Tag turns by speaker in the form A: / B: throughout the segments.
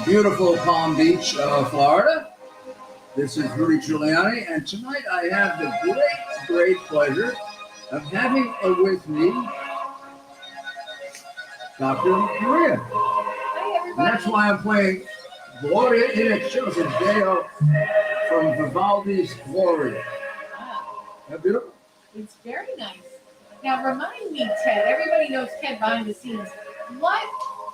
A: beautiful Palm Beach, Florida. This is Rudy Giuliani, and tonight I have the great pleasure of having with me Dr. Maria. And that's why I'm playing Gloria in Excelsis Deo from Vivaldi's Gloria. Isn't that beautiful?
B: It's very nice. Now remind me, Ted, everybody knows Ted behind the scenes.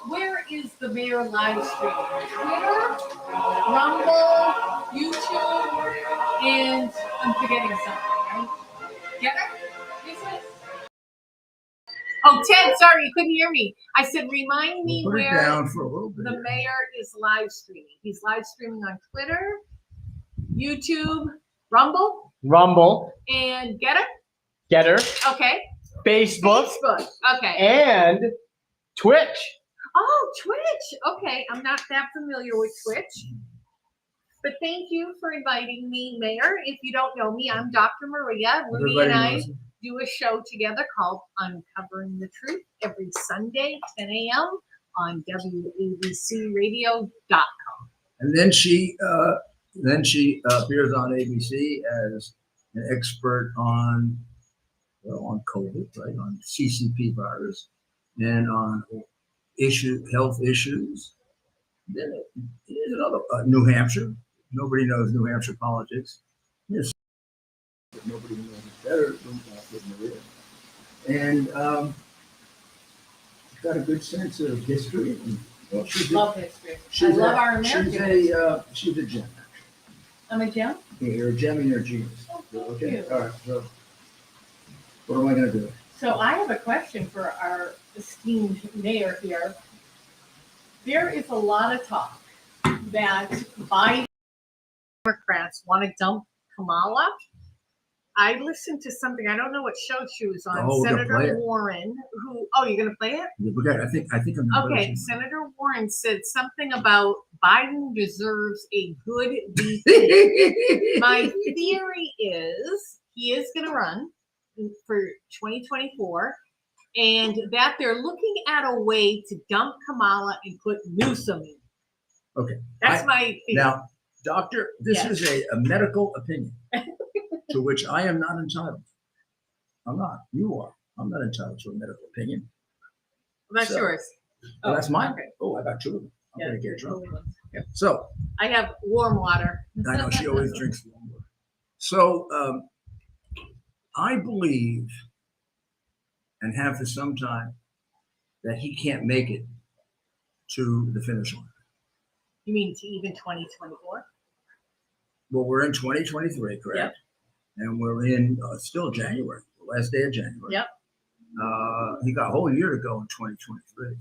B: Where is the Mayor live stream? Twitter, Rumble, YouTube, and I'm forgetting something, right? Get it? Is it? Oh, Ted, sorry, you couldn't hear me. I said, remind me
A: Put
B: where
A: it down for a little bit.
B: the Mayor is live streaming. He's live streaming on Twitter, YouTube, Rumble, and Getter. Okay.
C: Facebook.
B: Okay.
C: And Twitch.
B: Oh, Twitch. Okay. I'm not that familiar with Twitch. But thank you for inviting me, Mayor. If you don't know me, I'm Dr. Maria. Rudy and I do a show together called Uncovering the Truth every Sunday, 10 a.m. on WABCradio.com.
A: And then she appears on ABC as an expert on COVID, right, on CCP virus, and on health issues. Then there's another New Hampshire. Nobody knows New Hampshire politics. Yes, but nobody knows it better than Maria. And got a good sense of history. And, well,
B: Love history. I love our American history.
A: She's a gem.
B: I'm a gem?
A: Yeah, you're a gem and you're a genius.
B: Oh,
A: Okay,
B: you.
A: all right. So what am I going to do?
B: So I have a question for our esteemed mayor here. There is a lot of talk that Biden Democrats want to dump Kamala. I listened to something, I don't know what show she was on, Senator Warren, you're going to play it?
A: Yeah, I think I'm going to
B: Okay, Senator Warren said something about Biden deserves a good VP. My theory is he is going to run for 2024, and that they're looking at a way to dump Kamala and put Newsom in.
A: Okay.
B: That's my theory.
A: Now, Doctor, this is a medical opinion to which I am not entitled. I'm not. You are. I'm not entitled to a medical opinion.
B: Well, that's yours.
A: Oh, that's mine?
B: Okay.
A: Oh, I got two of them. I'm going to get drunk.
B: Yeah.
A: So.
B: I have warm water.
A: I know she always drinks warm water. So, I believe, and have for some time, that he can't make it to the finish line.
B: You mean to even 2024?
A: Well, we're in 2023, correct?
B: Yep.
A: And we're in still January, the last day of January.
B: Yep.
A: He got a whole year to go in 2023.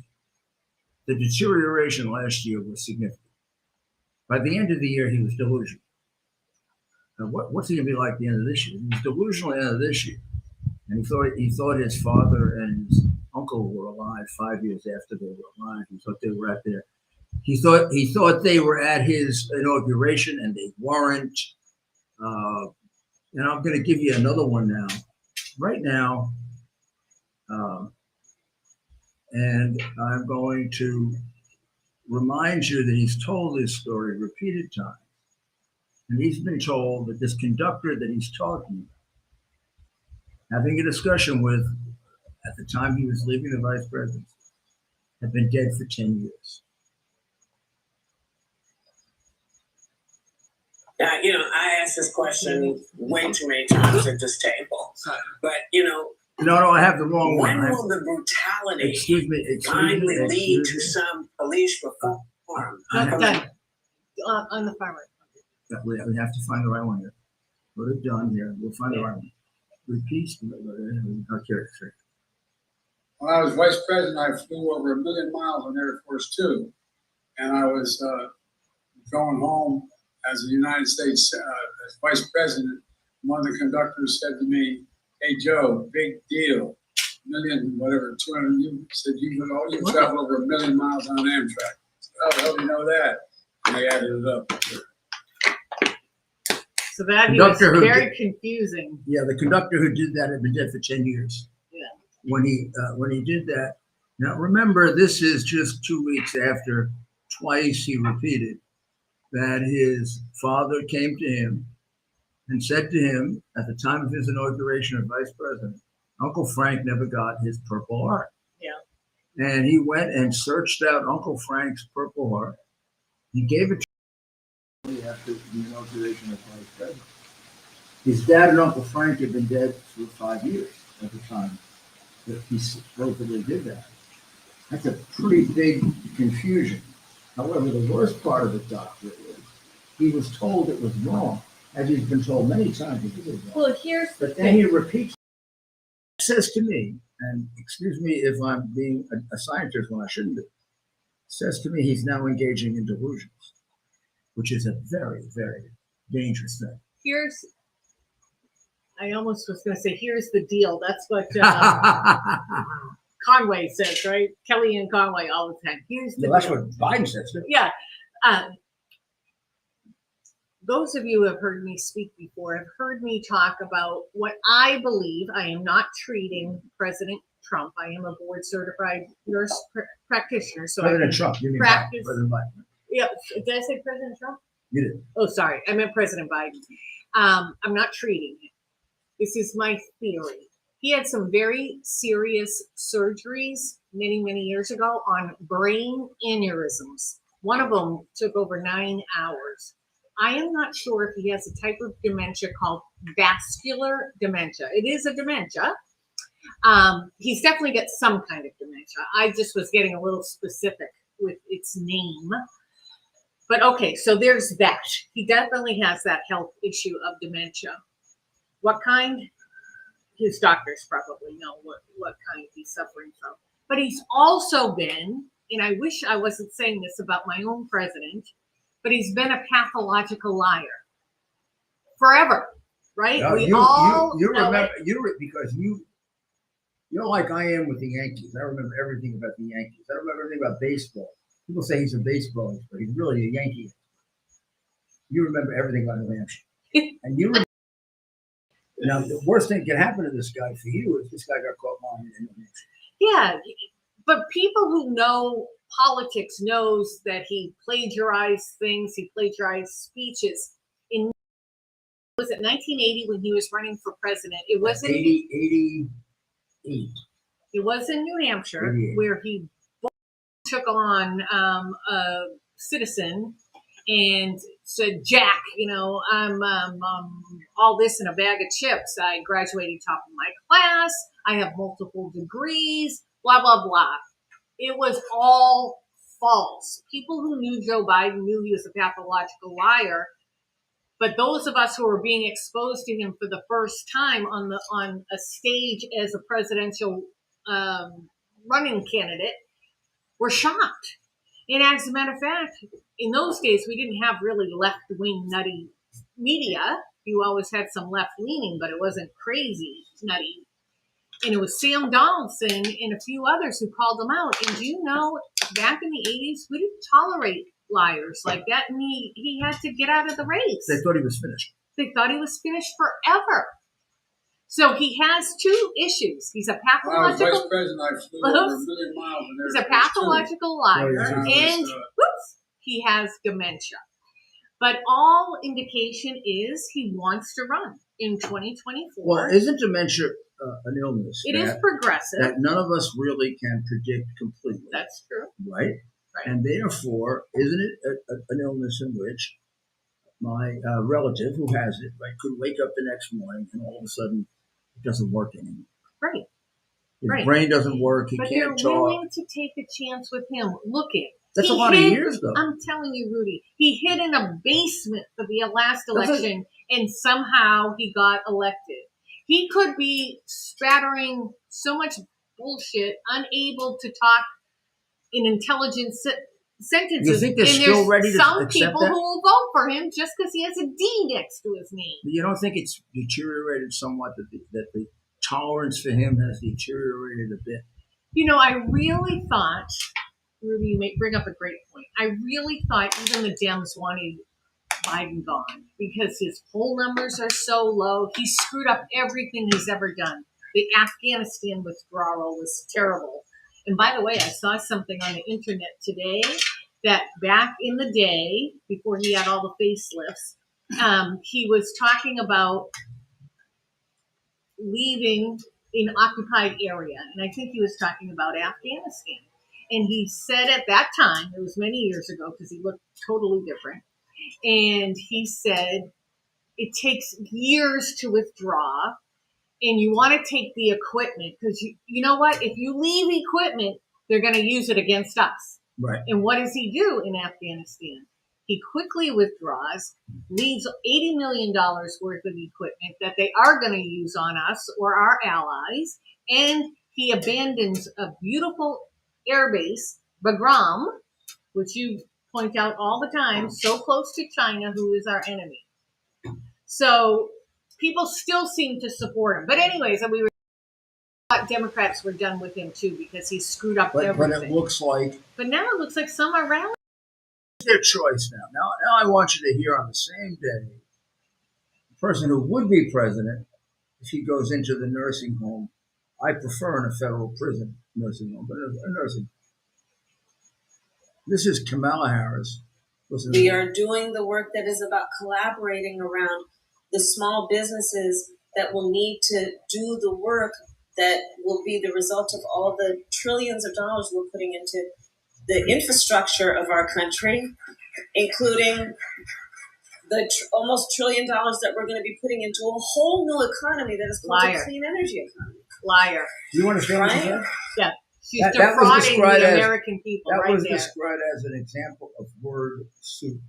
A: The deterioration last year was significant. By the end of the year, he was delusional. Now, what's he going to be like at the end of this year? He was delusional at the end of this year. And he thought his father and his uncle were alive 5 years after they were alive. He thought they were at their. He thought they were at his inauguration, and they weren't. And I'm going to give you another one now, right now. And I'm going to remind you that he's told this story repeated times. And he's been told that this conductor that he's talking about, having a discussion with at the time he was leaving the vice presidency, had been dead for 10 years.
D: Now, I asked this question way too many times at this table. But,
A: No, I have the wrong one.
D: When will the brutality
A: Excuse me,
D: finally lead to some police reform?
B: Done. On the farmer.
A: We have to find the right one here. Put it done here. We'll find the right one. Repeat. Okay.
E: When I was vice president, I flew over 1 million miles on Air Force Two, and I was going home as a United States as vice president. One of the conductors said to me, "Hey Joe, big deal, 200." You said you traveled over 1 million miles on Amtrak. How the hell do you know that? And they added it up.
B: So that was very confusing.
A: Yeah, the conductor who did that had been dead for 10 years.
B: Yeah.
A: When he did that. Now remember, this is just 2 weeks after twice he repeated that his father came to him and said to him at the time of his inauguration as vice president, Uncle Frank never got his Purple Heart.
B: Yeah.
A: And he went and searched out Uncle Frank's Purple Heart. He gave it to him after the inauguration as vice president. His dad and Uncle Frank had been dead for 5 years at the time that he supposedly did that. That's a pretty big confusion. However, the worst part of it, Doctor, is he was told it was wrong, as he's been told many times it was wrong.
B: Well, here's the
A: But then
B: thing.
A: he repeats, says to me, and excuse me if I'm being a scientist when I shouldn't be, says to me he's now engaging in delusions, which is a very, very dangerous thing.
B: I almost was going to say, here's the deal. That's what Conway says, right? Kelly and Conway all the time. Here's the
A: No, that's
B: deal.
A: what Biden says. Too.
B: Yeah. Those of you who have heard me speak before have heard me talk about what I believe. I am not treating President Trump. I am a board certified nurse practitioner. So
A: President Trump, you mean
B: practice.
A: President Biden.
B: Yeah. Did I say President Trump?
A: You did.
B: Oh, sorry. I meant President Biden. I'm not treating him. This is my theory. He had some very serious surgeries many, many years ago on brain aneurysms. One of them took over 9 hours. I am not sure if he has a type of dementia called vascular dementia. It is a dementia. He's definitely got some kind of dementia. I just was getting a little specific with its name. But okay, so there's that. He definitely has that health issue of dementia. What kind? His doctors probably know what kind he's suffering from. But he's also been, and I wish I wasn't saying this about my own president, but he's been a pathological liar forever, right?
A: No,
B: We
A: you
B: all know
A: remember
B: it.
A: because you're like I am with the Yankees. I remember everything about the Yankees. I remember everything about baseball. People say he's a baseball expert. He's really a Yankee expert. You remember everything about New Hampshire. And you remember. Now, the worst thing that can happen to this guy for you is this guy got caught lying in New Hampshire.
B: Yeah, but people who know politics knows that he plagiarized things. He plagiarized speeches. Was it 1980 when he was running for president? It was in
A: 88.
B: It was in New Hampshire
A: 88.
B: where he took on a citizen and said, Jack, I'm all this in a bag of chips. I graduated top of my class. I have multiple degrees, blah, blah, blah. It was all false. People who knew Joe Biden knew he was a pathological liar. But those of us who were being exposed to him for the first time on a stage as a presidential running candidate were shocked. And as a matter of fact, in those days, we didn't have really left-wing nutty media. You always had some left-leaning, but it wasn't crazy nutty. And it was Sam Donaldson and a few others who called him out. And do you know, back in the 80s, we didn't tolerate liars like that. And he had to get out of the race.
A: They thought he was finished.
B: They thought he was finished forever. So he has two issues. He's a
E: When I was vice
B: pathological.
E: president, I flew over 1 million miles in
B: He's
E: Air
B: a
E: Force
B: pathological liar,
A: Oh,
E: yeah.
B: and he has dementia. But all indication is he wants to run in 2024.
A: Well, isn't dementia an illness
B: It is progressive.
A: that none of us really can predict completely?
B: That's true.
A: Right?
B: Right.
A: And therefore, isn't it an illness in which my relative who has it could wake up the next morning and all of a sudden it doesn't work anymore.
B: Right.
A: His
B: Right.
A: brain doesn't work. He
B: But they're
A: can't talk.
B: willing to take a chance with him. Look it.
A: That's a
B: He
A: lot of
B: hid-
A: years, though.
B: I'm telling you, Rudy, he hid in a basement for the last
A: That's
B: election, and somehow he got elected. He could be spattering so much bullshit, unable to talk in intelligent sentences.
A: You think they're
B: and
A: still
B: there's
A: ready to
B: some
A: accept
B: people
A: that?
B: who will vote for him just because he has a D next to his name.
A: You don't think it's deteriorated somewhat, that the tolerance for him has deteriorated a bit?
B: I really thought, Rudy, you may bring up a great point. I really thought even the Dems wanted Biden gone because his poll numbers are so low. He screwed up everything he's ever done. The Afghanistan withdrawal was terrible. And by the way, I saw something on the internet today that back in the day, before he had all the facelifts, he was talking about leaving an occupied area. And I think he was talking about Afghanistan. And he said at that time, it was many years ago because he looked totally different. And he said, it takes years to withdraw. And you want to take the equipment because you know what? If you leave equipment, they're going to use it against us.
A: Right.
B: And what does he do in Afghanistan? He quickly withdraws, leaves $80 million worth of equipment that they are going to use on us or our allies, and he abandons a beautiful air base, Bagram, which you point out all the time, so close to China, who is our enemy. So people still seem to support him. But anyways, we thought Democrats were done with him too because he screwed up
A: But
B: everything.
A: it looks like
B: But now it looks like some are rallying.
A: their choice now. Now I want you to hear on the same day, the person who would be president, if he goes into the nursing home, I prefer in a federal prison nursing home, but a nursing home. This is Kamala Harris.
F: We are doing the work that is about collaborating around the small businesses that will need to do the work that will be the result of all the trillions of dollars we're putting into the infrastructure of our country, including the almost $1 trillion that we're going to be putting into a whole new economy that is called a clean energy economy.
B: Liar.
A: Do you understand what
F: Right?
A: I'm saying?
B: Yeah. She's
A: That was
B: defrauding
A: described
B: the
A: as-
B: American people
A: That
B: right
A: was
B: there.
A: described as an example of word soup.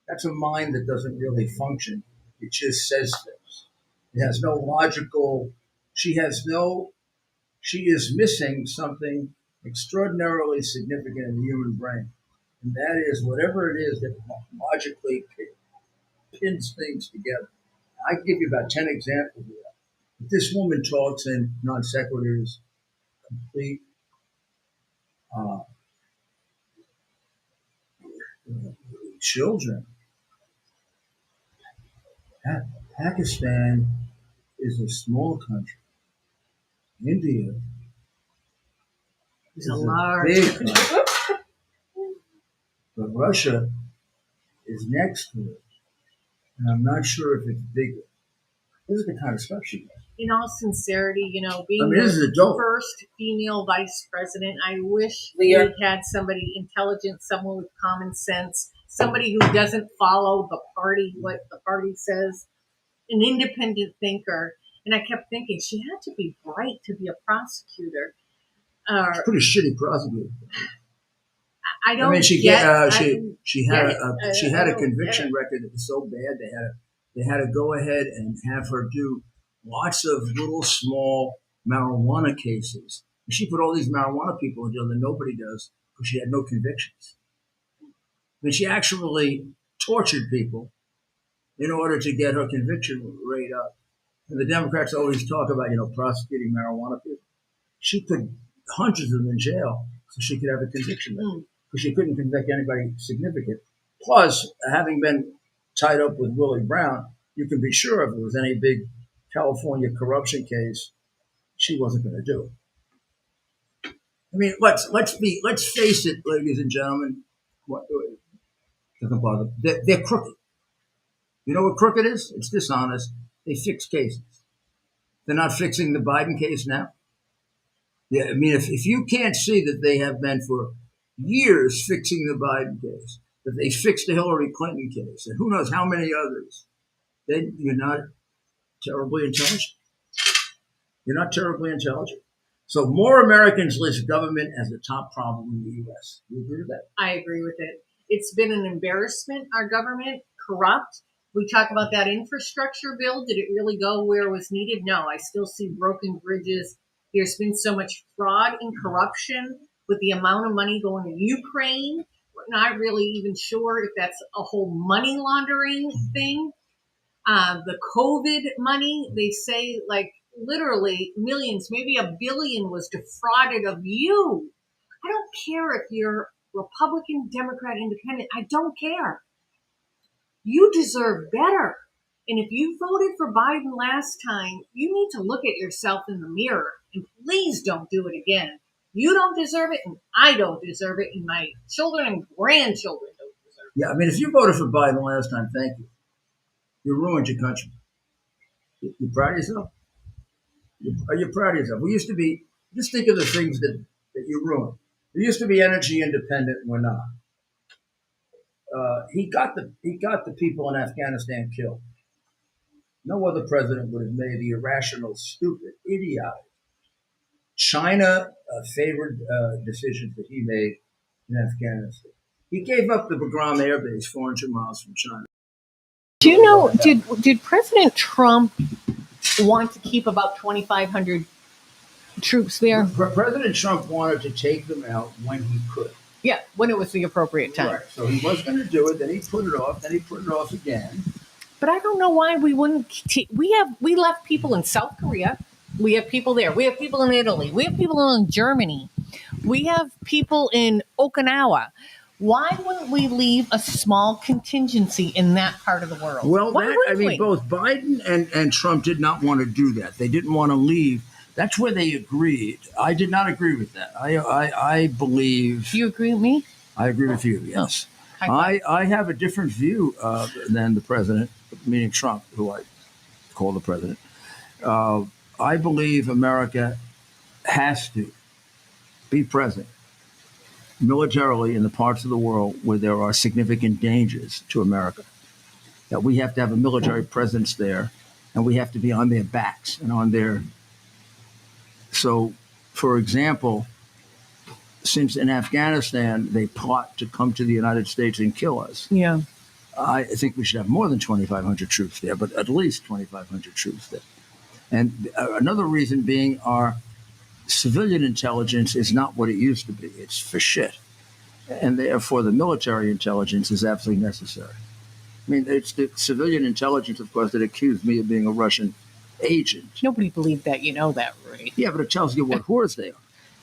A: That's a mind that doesn't really function. It just says things. It has no logical. She is missing something extraordinarily significant in the human brain, and that is whatever it is that logically pins things together. I can give you about 10 examples of that. But this woman talks in non sequiturs, complete children. Pakistan is a small country. India
B: It's
A: is
B: a
A: a
B: large
A: big country. But Russia is next to it. And I'm not sure if it's bigger. This is the kind of stuff she does.
B: In all sincerity, being
A: this is a
B: the
A: joke.
B: first female vice president, I wish
F: We
B: we
F: are-
B: had somebody intelligent, someone with common sense, somebody who doesn't follow the party, what the party says, an independent thinker. And I kept thinking she had to be bright to be a prosecutor.
A: Pretty shitty prosecutor.
B: I don't
A: I mean, she
B: get.
A: she had
B: get
A: a
B: it.
A: she had a
B: I don't
A: conviction
B: get it.
A: record that was so bad they had to go ahead and have her do lots of little small marijuana cases. And she put all these marijuana people in jail that nobody does because she had no convictions. I mean, she actually tortured people in order to get her conviction rate up. And the Democrats always talk about prosecuting marijuana people. She put hundreds of them in jail so she could have a conviction rate. Because she couldn't convict anybody significant. Plus, having been tied up with Willie Brown, you can be sure if there was any big California corruption case, she wasn't going to do it. I mean, let's face it, ladies and gentlemen. What doesn't bother? They're crooked. You know what crooked is? It's dishonest. They fix cases. They're not fixing the Biden case now. Yeah, I mean, if you can't see that they have been for years fixing the Biden case, that they fixed the Hillary Clinton case, and who knows how many others, then you're not terribly intelligent. You're not terribly intelligent. So more Americans list government as the top problem in the U.S. You agree with that?
B: I agree with it. It's been an embarrassment, our government, corrupt. We talk about that infrastructure bill. Did it really go where it was needed? No, I still see broken bridges. There's been so much fraud and corruption with the amount of money going to Ukraine. We're not really even sure if that's a whole money laundering thing. The COVID money, they say like literally millions, maybe $1 billion was defrauded of you. I don't care if you're Republican, Democrat, Independent. I don't care. You deserve better. And if you voted for Biden last time, you need to look at yourself in the mirror and please don't do it again. You don't deserve it, and I don't deserve it, and my children and grandchildren don't deserve it.
A: Yeah, I mean, if you voted for Biden last time, thank you. You ruined your country. You proud of yourself? Are you proud of yourself? We used to be, just think of the things that you ruined. We used to be energy independent, and we're not. He got the people in Afghanistan killed. No other president would have made the irrational, stupid, idiotic, China favored decisions that he made in Afghanistan. He gave up the Bagram Air Base 400 miles from China.
B: Do you know, did President Trump want to keep about 2,500 troops there?
A: President Trump wanted to take them out when he could.
B: Yeah, when it was the appropriate time.
A: Right. So he was going to do it. Then he put it off. Then he put it off again.
B: But I don't know why we wouldn't. We left people in South Korea. We have people there. We have people in Italy. We have people in Germany. We have people in Okinawa. Why wouldn't we leave a small contingency in that part of the world?
A: Well,
B: Why wouldn't we?
A: both Biden and Trump did not want to do that. They didn't want to leave. That's where they agreed. I did not agree with that. I believe.
B: Do you agree with me?
A: I agree with you. Yes.
B: Oh,
A: I have a different view than the president, meaning Trump, who I call the president. I believe America has to be present militarily in the parts of the world where there are significant dangers to America. That we have to have a military presence there, and we have to be on their backs and on their. So, for example, since in Afghanistan they plot to come to the United States and kill us,
B: Yeah.
A: I think we should have more than 2,500 troops there, but at least 2,500 troops there. And another reason being our civilian intelligence is not what it used to be. It's for shit. And therefore, the military intelligence is absolutely necessary. I mean, it's the civilian intelligence, of course, that accused me of being a Russian agent.
B: Nobody believed that. You know that, right?
A: Yeah, but it tells you what whores they are.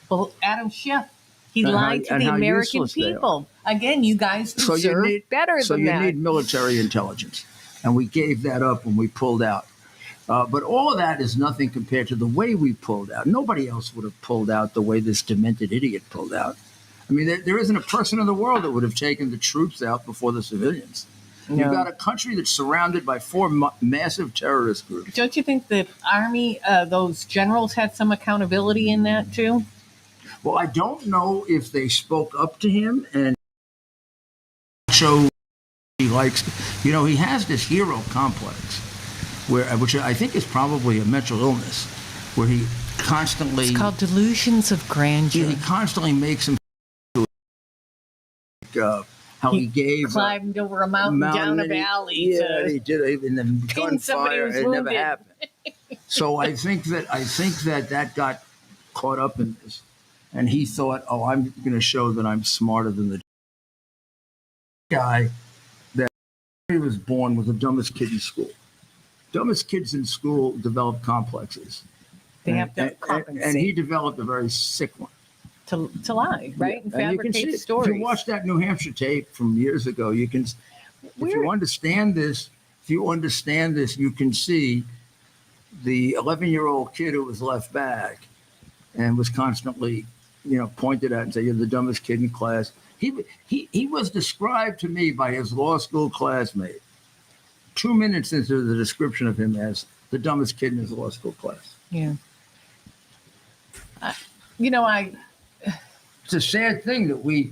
B: Well, Adam Schiff, he
A: And
B: lied to
A: and
B: the
A: how
B: American
A: useless they are.
B: people. Again, you guys
A: So
B: deserve
A: you need
B: better
A: So
B: than
A: you
B: that.
A: need military intelligence, and we gave that up when we pulled out. But all of that is nothing compared to the way we pulled out. Nobody else would have pulled out the way this demented idiot pulled out. I mean, there isn't a person in the world that would have taken the troops out before the civilians.
B: Yeah.
A: You've got a country that's surrounded by four massive terrorist groups.
B: Don't you think the Army, those generals had some accountability in that too?
A: Well, I don't know if they spoke up to him and showed he likes. You know, he has this hero complex, which I think is probably a mental illness, where he constantly.
B: It's called delusions of grandeur.
A: He constantly makes him. How he gave
B: climbed over a mountain, down a valley.
A: Yeah, he did it in the
B: pin somebody
A: gunfire.
B: who's
A: It never
B: wounded.
A: happened. So I think that got caught up in this, and he thought, "Oh, I'm going to show that I'm smarter than the guy that he was born was the dumbest kid in school. Dumbest kids in school develop complexes.
B: They have to compensate.
A: And he developed a very sick one.
B: To lie, right? And
A: And you can see
B: fabricate
A: it.
B: stories.
A: If you watch that New Hampshire tape from years ago, you can. If you understand this, you can see the 11-year-old kid who was left back and was constantly, pointed at and said, "You're the dumbest kid in class." He was described to me by his law school classmate 2 minutes into the description of him as the dumbest kid in his law school class.
B: Yeah.
A: It's a sad thing that we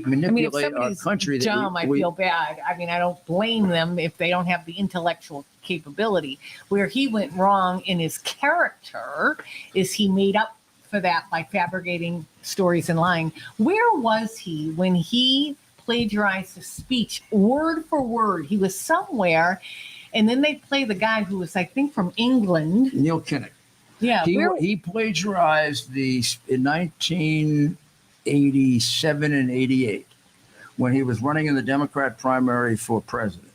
A: manipulate our country.
B: Dumb, I feel bad. I mean, I don't blame them if they don't have the intellectual capability. Where he went wrong in his character is he made up for that by fabricating stories and lying. Where was he when he plagiarized a speech word for word? He was somewhere, and then they play the guy who was, I think, from England.
A: Neil Kinnock.
B: Yeah,
A: he plagiarized in 1987 and 88 when he was running in the Democrat primary for president.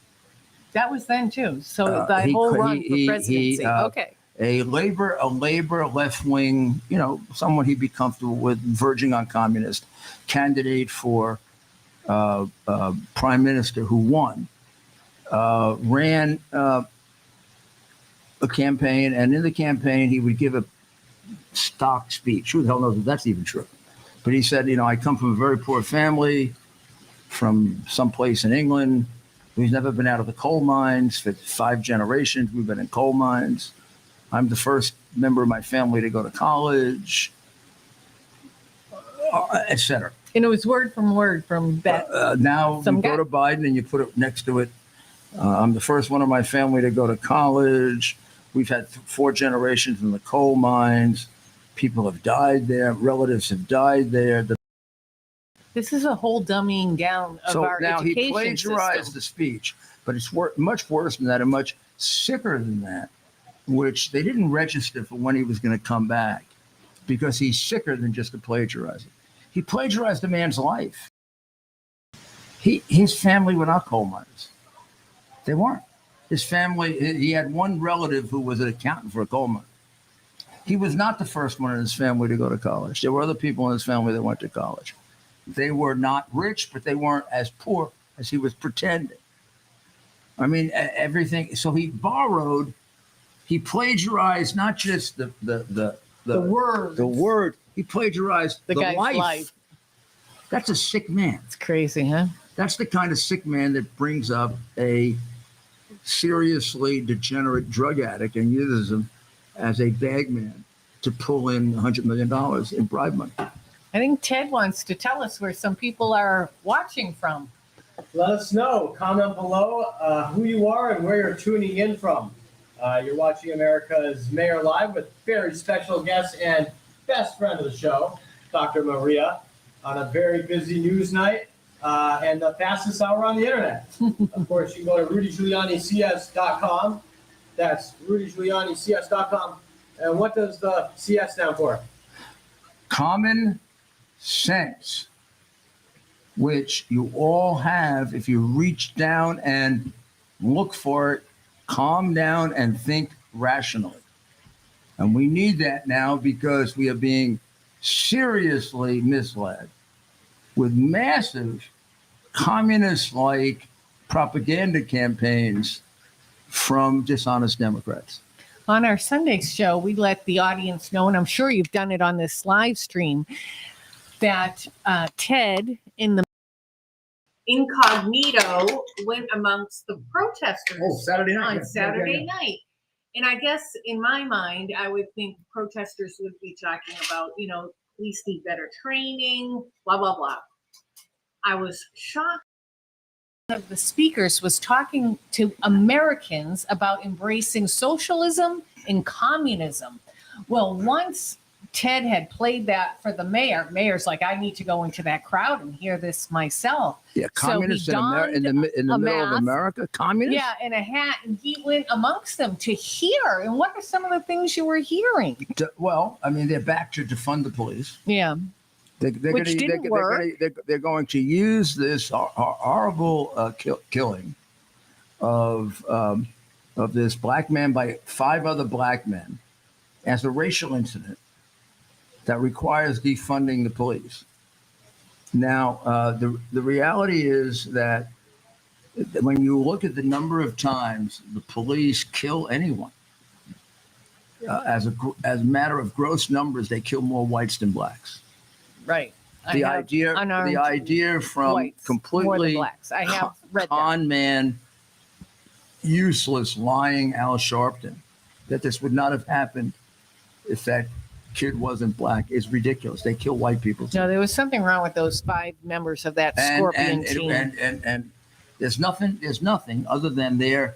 B: That was then too. So the whole run for presidency. Okay.
A: A labor left wing, someone he'd be comfortable with, verging on communist, candidate for prime minister who won, ran a campaign, and in the campaign he would give a stock speech. Who the hell knows if that's even true? But he said, I come from a very poor family from someplace in England. We've never been out of the coal mines for 5 generations. We've been in coal mines. I'm the first member of my family to go to college, etc.
B: And it was word from that.
A: Now
B: Some
A: you go
B: guy.
A: to Biden and you put it next to it. I'm the first one of my family to go to college. We've had 4 generations in the coal mines. People have died there. Relatives have died there.
B: This is a whole dumbing down of
A: So
B: our
A: now he
B: education
A: plagiarized
B: system.
A: the speech, but it's much worse than that and much sicker than that, which they didn't register for when he was going to come back because he's sicker than just a plagiarizer. He plagiarized a man's life. His family were not coal miners. They weren't. His family, he had one relative who was an accountant for a coal mine. He was not the first one in his family to go to college. There were other people in his family that went to college. They were not rich, but they weren't as poor as he was pretending. I mean, everything. So he plagiarized not just the word. He plagiarized the
B: guy's life.
A: That's a sick man.
B: It's crazy, huh?
A: That's the kind of sick man that brings up a seriously degenerate drug addict and uses him as a bagman to pull in $100 million in bribe money.
B: I think Ted wants to tell us where some people are watching from.
C: Let us know. Comment below who you are and where you're tuning in from. You're watching America's Mayor Live with very special guest and best friend of the show, Dr. Maria, on a very busy news night and the fastest hour on the internet. Of course, you can go to rudygiulianics.com. That's rudygiulianics.com. And what does the CS stand for?
A: Common sense, which you all have if you reach down and look for it, calm down and think rationally. And we need that now because we are being seriously misled with massive communist-like propaganda campaigns from dishonest Democrats.
B: On our Sunday show, we let the audience know, and I'm sure you've done it on this live stream, that Ted in the incognito went amongst the protesters
A: Saturday night.
B: on Saturday night. And I guess in my mind, I would think protesters would be talking about, police need better training, blah, blah, blah. I was shocked. One of the speakers was talking to Americans about embracing socialism and communism. Well, once Ted had played that for the mayor's like, I need to go into that crowd and hear this myself.
A: Yeah, communists
B: so
A: in the middle of America, communists?
B: Yeah, in a hat, and he went amongst them to hear. And what are some of the things you were hearing?
A: Well, I mean, they're back to defund the police.
B: Yeah.
A: They're going to use this horrible killing of this black man by 5 other black men as a racial incident that requires defunding the police. Now, the reality is that when you look at the number of times the police kill anyone, as a matter of gross numbers, they kill more whites than blacks.
B: Right.
A: The idea from
B: whites,
A: completely
B: blacks. I have read
A: con man, useless, lying Al Sharpton, that this would not have happened if that kid wasn't black is ridiculous. They kill white people too.
B: No, there was something wrong with those 5 members of that Scorpion team.
A: And there's nothing other than their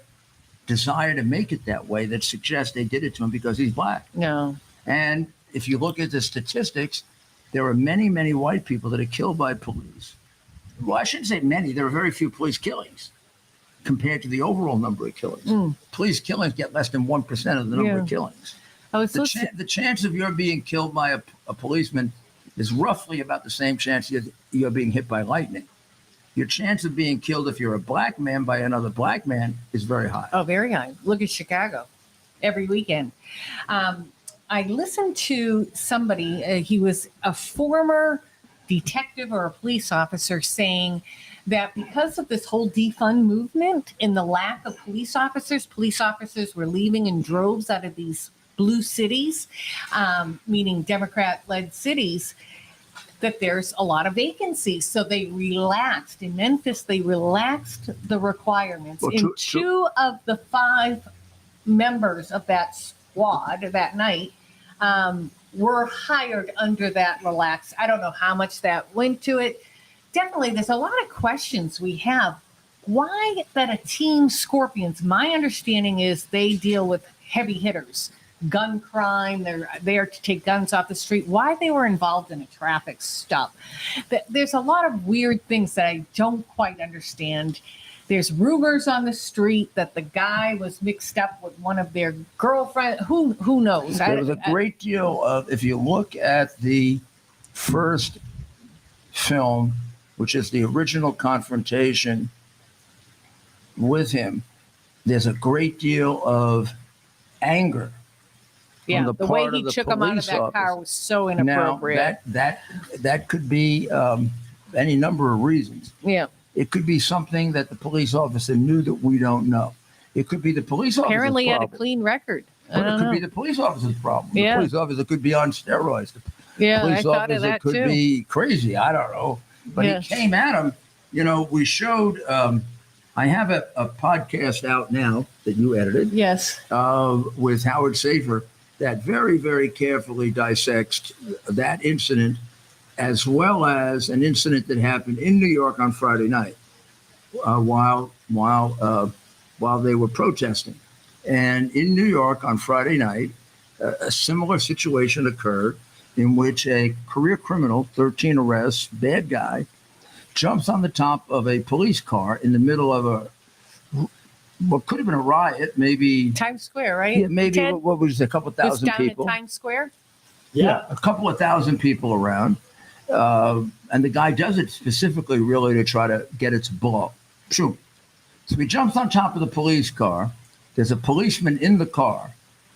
A: desire to make it that way that suggests they did it to him because he's black.
B: No.
A: And if you look at the statistics, there are many, many white people that are killed by police. Well, I shouldn't say many. There are very few police killings compared to the overall number of killings. Police killings get less than 1% of the number of killings. The chance of your being killed by a policeman is roughly about the same chance you're being hit by lightning. Your chance of being killed if you're a black man by another black man is very high.
B: Oh, very high. Look at Chicago every weekend. I listened to somebody, he was a former detective or a police officer, saying that because of this whole defund movement and the lack of police officers were leaving in droves out of these blue cities, meaning Democrat-led cities, that there's a lot of vacancies. So they relaxed. In Memphis, they relaxed the requirements.
A: Well,
B: And two of the 5 members of that squad that night were hired under that relaxed. I don't know how much that went to it. Definitely, there's a lot of questions we have. Why that a team Scorpions, my understanding is they deal with heavy hitters, gun crime, they're there to take guns off the street. Why they were involved in a traffic stop. There's a lot of weird things that I don't quite understand. There's rumors on the street that the guy was mixed up with one of their girlfriends. Who knows?
A: There was a great deal of, if you look at the first film, which is the original confrontation with him, there's a great deal of anger.
B: Yeah,
A: on
B: the way
A: part
B: he
A: of the
B: took him out of
A: police
B: that car
A: officer.
B: was so
A: Now,
B: inappropriate.
A: that could be any number of reasons.
B: Yeah.
A: It could be something that the police officer knew that we don't know. It could be the police officer's
B: Apparently had a
A: problem.
B: clean record. I
A: But it
B: don't
A: could
B: know.
A: be the police officer's problem.
B: Yeah.
A: The police officer could be on steroids. The
B: Yeah, I
A: police
B: thought of
A: officer
B: that
A: could
B: too.
A: be crazy. I don't know. But
B: Yes.
A: he came at him. You know, we showed, I have a podcast out now that you edited
B: Yes.
A: with Howard Safer that very, very carefully dissects that incident, as well as an incident that happened in New York on Friday night while they were protesting. And in New York on Friday night, a similar situation occurred in which a career criminal, 13 arrests, bad guy, jumps on the top of a police car in the middle of what could have been a riot, maybe.
B: Times Square, right?
A: Yeah, maybe
B: Ted?
A: what was it, a couple
B: Was
A: thousand
B: down
A: people?
B: at Times Square?
C: Yeah.
A: A couple of thousand people around. And the guy does it specifically, really, to try to get its blow. Shoot. So he jumps on top of the police car. There's a policeman in the car,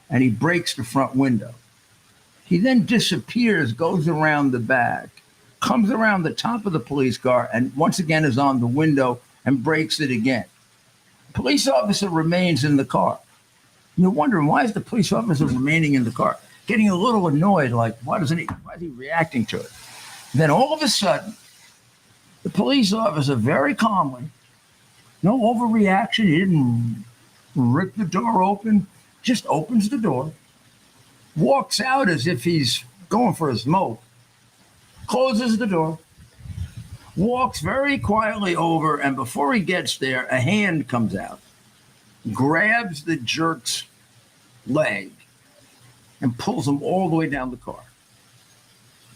A: and he breaks the front window. He then disappears, goes around the back, comes around the top of the police car, and once again is on the window and breaks it again. Police officer remains in the car. You're wondering, why is the police officer remaining in the car? Getting a little annoyed, like, why is he reacting to it? Then all of a sudden, the police officer very calmly, no overreaction, he didn't rip the door open, just opens the door, walks out as if he's going for a smoke, closes the door, walks very quietly over, and before he gets there, a hand comes out, grabs the jerk's leg, and pulls him all the way down the car.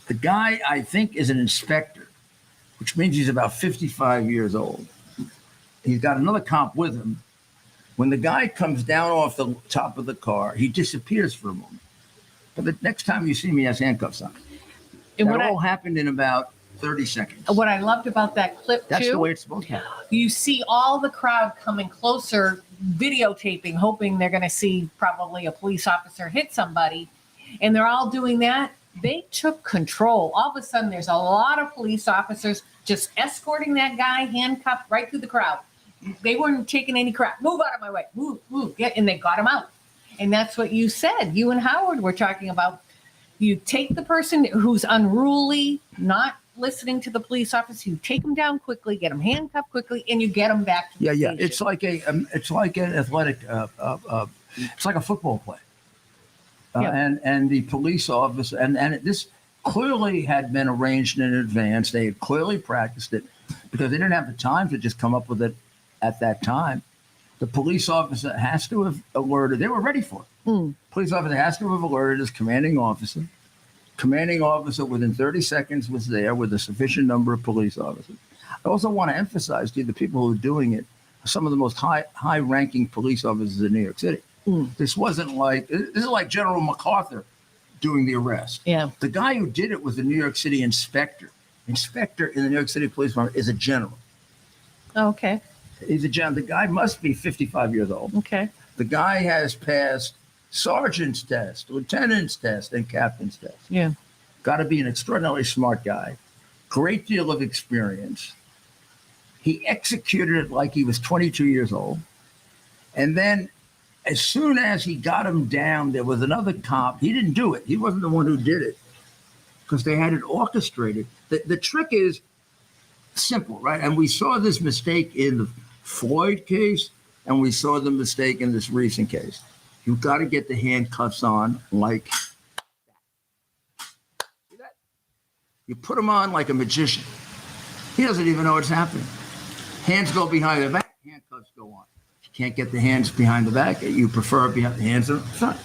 A: The guy, I think, is an inspector, which means he's about 55 years old. He's got another cop with him. When the guy comes down off the top of the car, he disappears for a moment. But the next time you see him, he has handcuffs on.
B: And
A: That all happened in about 30 seconds.
B: what I loved about that clip
A: That's
B: too,
A: the way it's supposed to happen.
B: you see all the crowd coming closer, videotaping, hoping they're going to see probably a police officer hit somebody. And they're all doing that. They took control. All of a sudden, there's a lot of police officers just escorting that guy handcuffed right through the crowd. They weren't taking any crap. Move out of my way. Move. And they got him out. And that's what you said. You and Howard were talking about. You take the person who's unruly, not listening to the police officer. You take them down quickly, get them handcuffed quickly, and you get them back to the station.
A: It's like an athletic. It's like a football play. And the police officer and this clearly had been arranged in advance. They had clearly practiced it because they didn't have the time to just come up with it at that time. The police officer has to have alerted. They were ready for it. Police officer has to have alerted his commanding officer. Commanding officer within 30 seconds was there with a sufficient number of police officers. I also want to emphasize to you the people who are doing it are some of the most high-ranking police officers in New York City. This is like General MacArthur doing the arrest.
B: Yeah.
A: The guy who did it was the New York City inspector. Inspector in the New York City Police Department is a general.
B: Oh, okay.
A: He's a general. The guy must be 55 years old.
B: Okay.
A: The guy has passed sergeant's test, lieutenant's test, and captain's test.
B: Yeah.
A: Got to be an extraordinarily smart guy. Great deal of experience. He executed it like he was 22 years old. And then as soon as he got him down, there was another cop. He didn't do it. He wasn't the one who did it because they had it orchestrated. The trick is simple, right? And we saw this mistake in the Floyd case, and we saw the mistake in this recent case. You've got to get the handcuffs on like that. You put them on like a magician. He doesn't even know what's happening. Hands go behind the back, handcuffs go on. If you can't get the hands behind the back, you prefer behind the hands in front.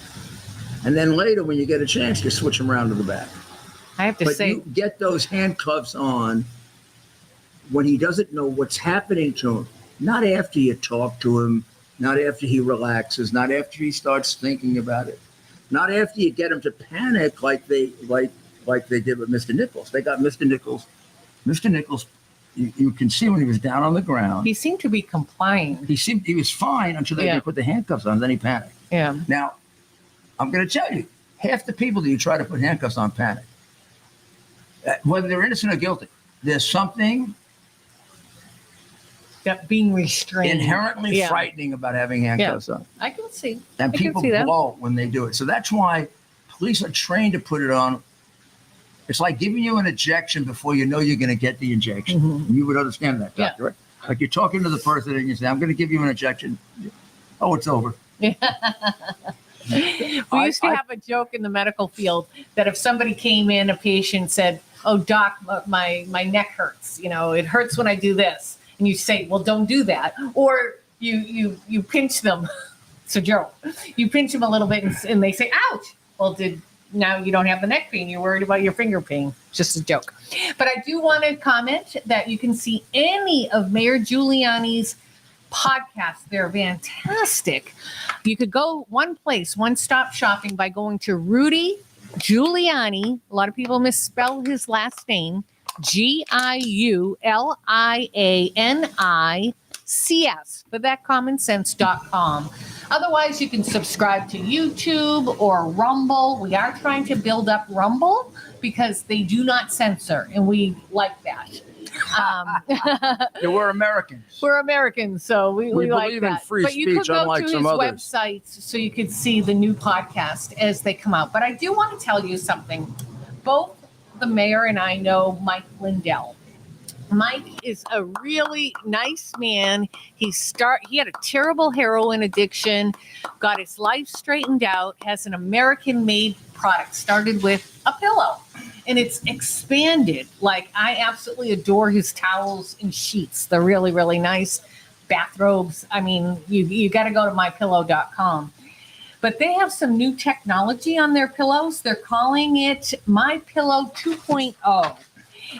A: And then later, when you get a chance, you switch them around to the back.
B: I have to
A: But
B: say,
A: you get those handcuffs on when he doesn't know what's happening to him. Not after you talk to him, not after he relaxes, not after he starts thinking about it, not after you get him to panic like they did with Mr. Nichols. They got Mr. Nichols. Mr. Nichols, you can see when he was down on the ground.
B: he seemed to be complying.
A: He was fine until they put the handcuffs on. Then he panicked.
B: Yeah.
A: Now, I'm going to tell you, half the people that you try to put handcuffs on panic. Whether they're innocent or guilty, there's something
B: That being restrained.
A: inherently frightening about having handcuffs on.
B: I can see.
A: And
B: I can
A: people
B: see that.
A: blow when they do it. So that's why police are trained to put it on. It's like giving you an injection before you know you're going to get the injection.
B: Mhm.
A: You would understand that, doctor, right? Like you're talking to the person and you say, I'm going to give you an injection. Oh, it's over.
B: We used to have a joke in the medical field that if somebody came in, a patient said, "Oh, doc, my neck hurts. You know, it hurts when I do this," and you say, "Well, don't do that," or you pinch them. It's a joke. You pinch them a little bit, and they say, "Ouch." Well, now you don't have the neck pain. You're worried about your finger pain. Just a joke. But I do want to comment that you can see any of Mayor Giuliani's podcasts. They're fantastic. You could go one place, one-stop shopping by going to Rudy Giuliani. A lot of people misspell his last name. Giulianics, but that commonsense.com. Otherwise, you can subscribe to YouTube or Rumble. We are trying to build up Rumble because they do not censor, and we like that.
A: Yeah, we're Americans.
B: We're Americans, so we like
A: believe in
B: that.
A: free
B: But you could
A: speech,
B: go
A: unlike
B: to
A: some
B: his
A: others.
B: website so you could see the new podcast as they come out. But I do want to tell you something. Both the mayor and I know Mike Lindell. Mike is a really nice man. He had a terrible heroin addiction, got his life straightened out, has an American-made product, started with a pillow, and it's expanded. Like, I absolutely adore his towels and sheets. They're really, really nice. Bathrobes. I mean, you got to go to mypillow.com. But they have some new technology on their pillows. They're calling it My Pillow 2.0.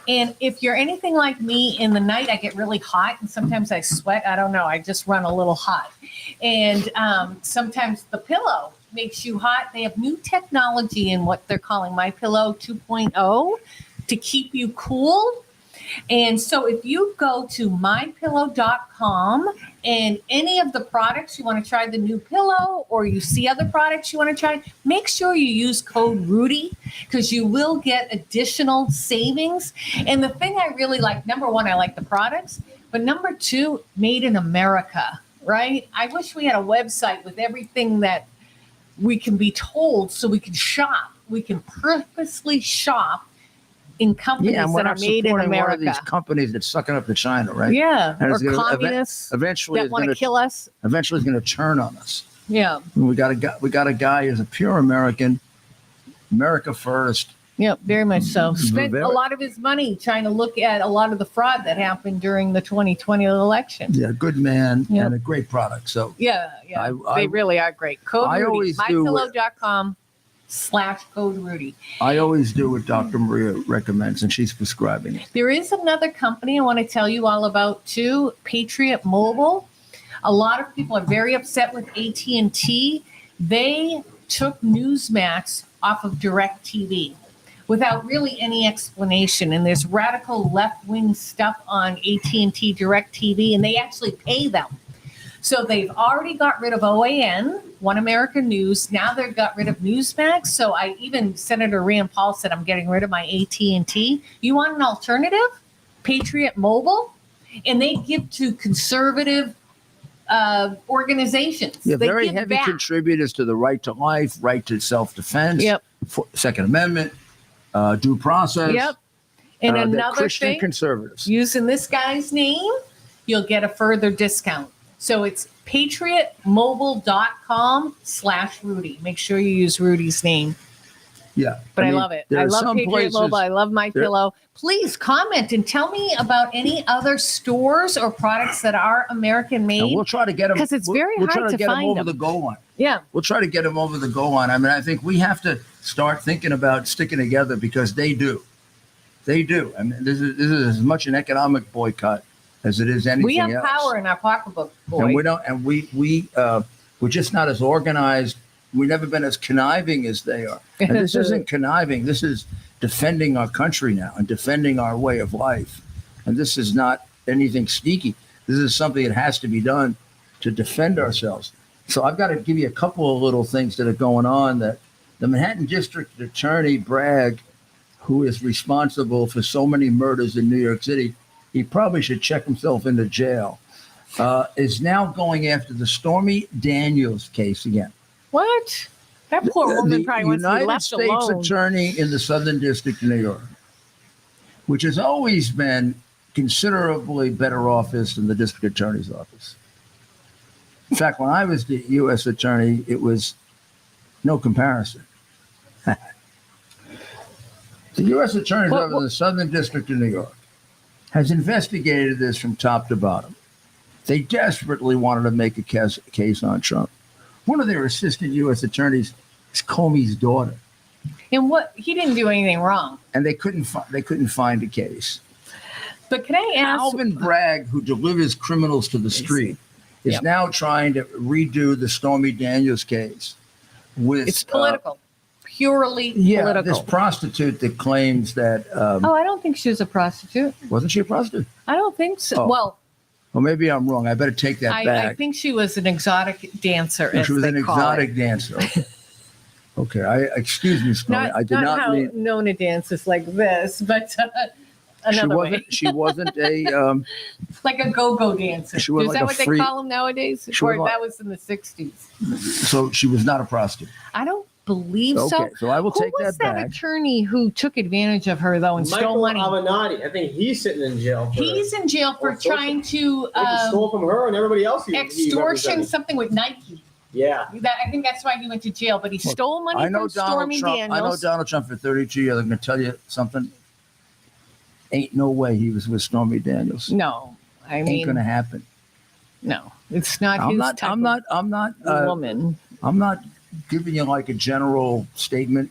B: And if you're anything like me, in the night I get really hot and sometimes I sweat. I don't know. I just run a little hot. And sometimes the pillow makes you hot. They have new technology in what they're calling My Pillow 2.0 to keep you cool. And so if you go to mypillow.com and any of the products you want to try the new pillow, or you see other products you want to try, make sure you use code Rudy because you will get additional savings. And the thing I really like, number one, I like the products, but number two, made in America, right? I wish we had a website with everything that we can be told so we can shop. We can purposely shop in companies
A: Yeah, and we're
B: that are
A: not
B: made in
A: supporting one of
B: America.
A: these companies that's sucking up to China, right?
B: Yeah,
A: And
B: or
A: it's gonna
B: communists
A: eventually
B: that
A: it's
B: want
A: gonna
B: to kill us.
A: eventually it's going to turn on us.
B: Yeah,
A: We got a guy who's a pure American, America first.
B: yeah, very much so. Spent
A: Very-
B: a lot of his money trying to look at a lot of the fraud that happened during the 2020 election.
A: Yeah, good man
B: Yeah.
A: and a great product. So
B: Yeah,
A: I
B: they really are great. Code
A: I
B: Rudy,
A: always do-
B: mypillow.com/code Rudy.
A: I always do what Dr. Maria recommends, and she's prescribing it.
B: There is another company I want to tell you all about too, Patriot Mobile. A lot of people are very upset with AT&T. They took Newsmax off of DirecTV without really any explanation. And there's radical left-wing stuff on AT&T DirecTV, and they actually pay them. So they've already got rid of OAN, One American News. Now they've got rid of Newsmax. So Senator Rand Paul said, I'm getting rid of my AT&T. You want an alternative? Patriot Mobile? And they give to conservative organizations.
A: Yeah,
B: They
A: very
B: give
A: heavy
B: back.
A: contributors to the right to life, right to self-defense,
B: Yep.
A: Second Amendment, due process.
B: Yep. And
A: they're
B: another
A: Christian
B: thing,
A: conservatives.
B: using this guy's name, you'll get a further discount. So it's patriotmobile.com/Rudy. Make sure you use Rudy's name.
A: Yeah.
B: But I
A: mean,
B: love it.
A: there
B: I
A: are
B: love
A: some
B: Patriot
A: places-
B: Mobile. I love My
A: there-
B: Pillow. Please comment and tell me about any other stores or products that are American
A: And
B: made.
A: we'll try to get them
B: 'Cause it's very
A: we'll
B: hard
A: try
B: to
A: get
B: find
A: them over
B: them.
A: the goal line.
B: Yeah.
A: We'll try to get them over the goal line. I mean, I think we have to start thinking about sticking together because they do. They do. I mean, this is as much an economic boycott as it is anything
B: We have
A: else.
B: power in our pocketbook, boy.
A: And we don't. And we're just not as organized. We've never been as conniving as they are. And this isn't conniving. This is defending our country now and defending our way of life. And this is not anything sneaky. This is something that has to be done to defend ourselves. So I've got to give you a couple of little things that are going on. That the Manhattan District Attorney Bragg, who is responsible for so many murders in New York City, he probably should check himself into jail, is now going after the Stormy Daniels case again.
B: What? That poor woman probably wants to be
A: United
B: left
A: States
B: alone.
A: Attorney in the Southern District of New York, which has always been considerably better office than the District Attorney's office. In fact, when I was the U.S. Attorney, it was no comparison. The U.S. Attorney's Office in the Southern District of New York has investigated this from top to bottom. They desperately wanted to make a case on Trump. One of their assistant U.S. attorneys is Comey's daughter,
B: And what? He didn't do anything wrong.
A: and they couldn't find a case.
B: But can I ask?
A: Alvin Bragg, who delivers criminals to the street, is
B: Yep.
A: now trying to redo the Stormy Daniels case with
B: It's political. Purely
A: yeah,
B: political.
A: this prostitute that claims that
B: Oh, I don't think she was a prostitute.
A: wasn't she a prostitute?
B: I don't think so.
A: Oh.
B: Well,
A: Well, maybe I'm wrong. I better take that
B: I
A: back.
B: think she was an exotic dancer.
A: She
B: as
A: was
B: they
A: an
B: call
A: exotic
B: it.
A: dancer. Okay, excuse me, Stormy. I did
B: not
A: not
B: how
A: mean
B: Nona dances like this, but
A: she
B: another
A: wasn't.
B: way,
A: She wasn't a.
B: like a go-go dancer.
A: She was
B: Is
A: like
B: that
A: a
B: what
A: free-
B: they call them nowadays?
A: She
B: Or
A: was like-
B: that was in the '60s.
A: So she was not a prostitute.
B: I don't believe
A: Okay,
B: so.
A: so I will
B: Who
A: take
B: was
A: that
B: that
A: back.
B: attorney who took advantage of her though and stole
C: Michael
B: money?
C: Avenatti, I think he's sitting in jail. For
B: He's in jail for
C: All sorts of-
B: trying to
C: I think he stole from her and everybody else. He
B: extortion
C: represented.
B: something with Nike.
C: Yeah.
B: I think that's why he went to jail. But he
A: Look,
B: stole money
A: I know
B: from
A: Donald
B: Stormy
A: Trump. I know
B: Daniels.
A: Donald Trump for 32 years. I'm going to tell you something. Ain't no way he was with Stormy Daniels.
B: No, I
A: Ain't
B: mean,
A: going to happen.
B: no, it's not
A: I'm
B: his
A: not.
B: type
A: I'm not. I'm not.
B: of woman.
A: I'm not giving you like a general statement.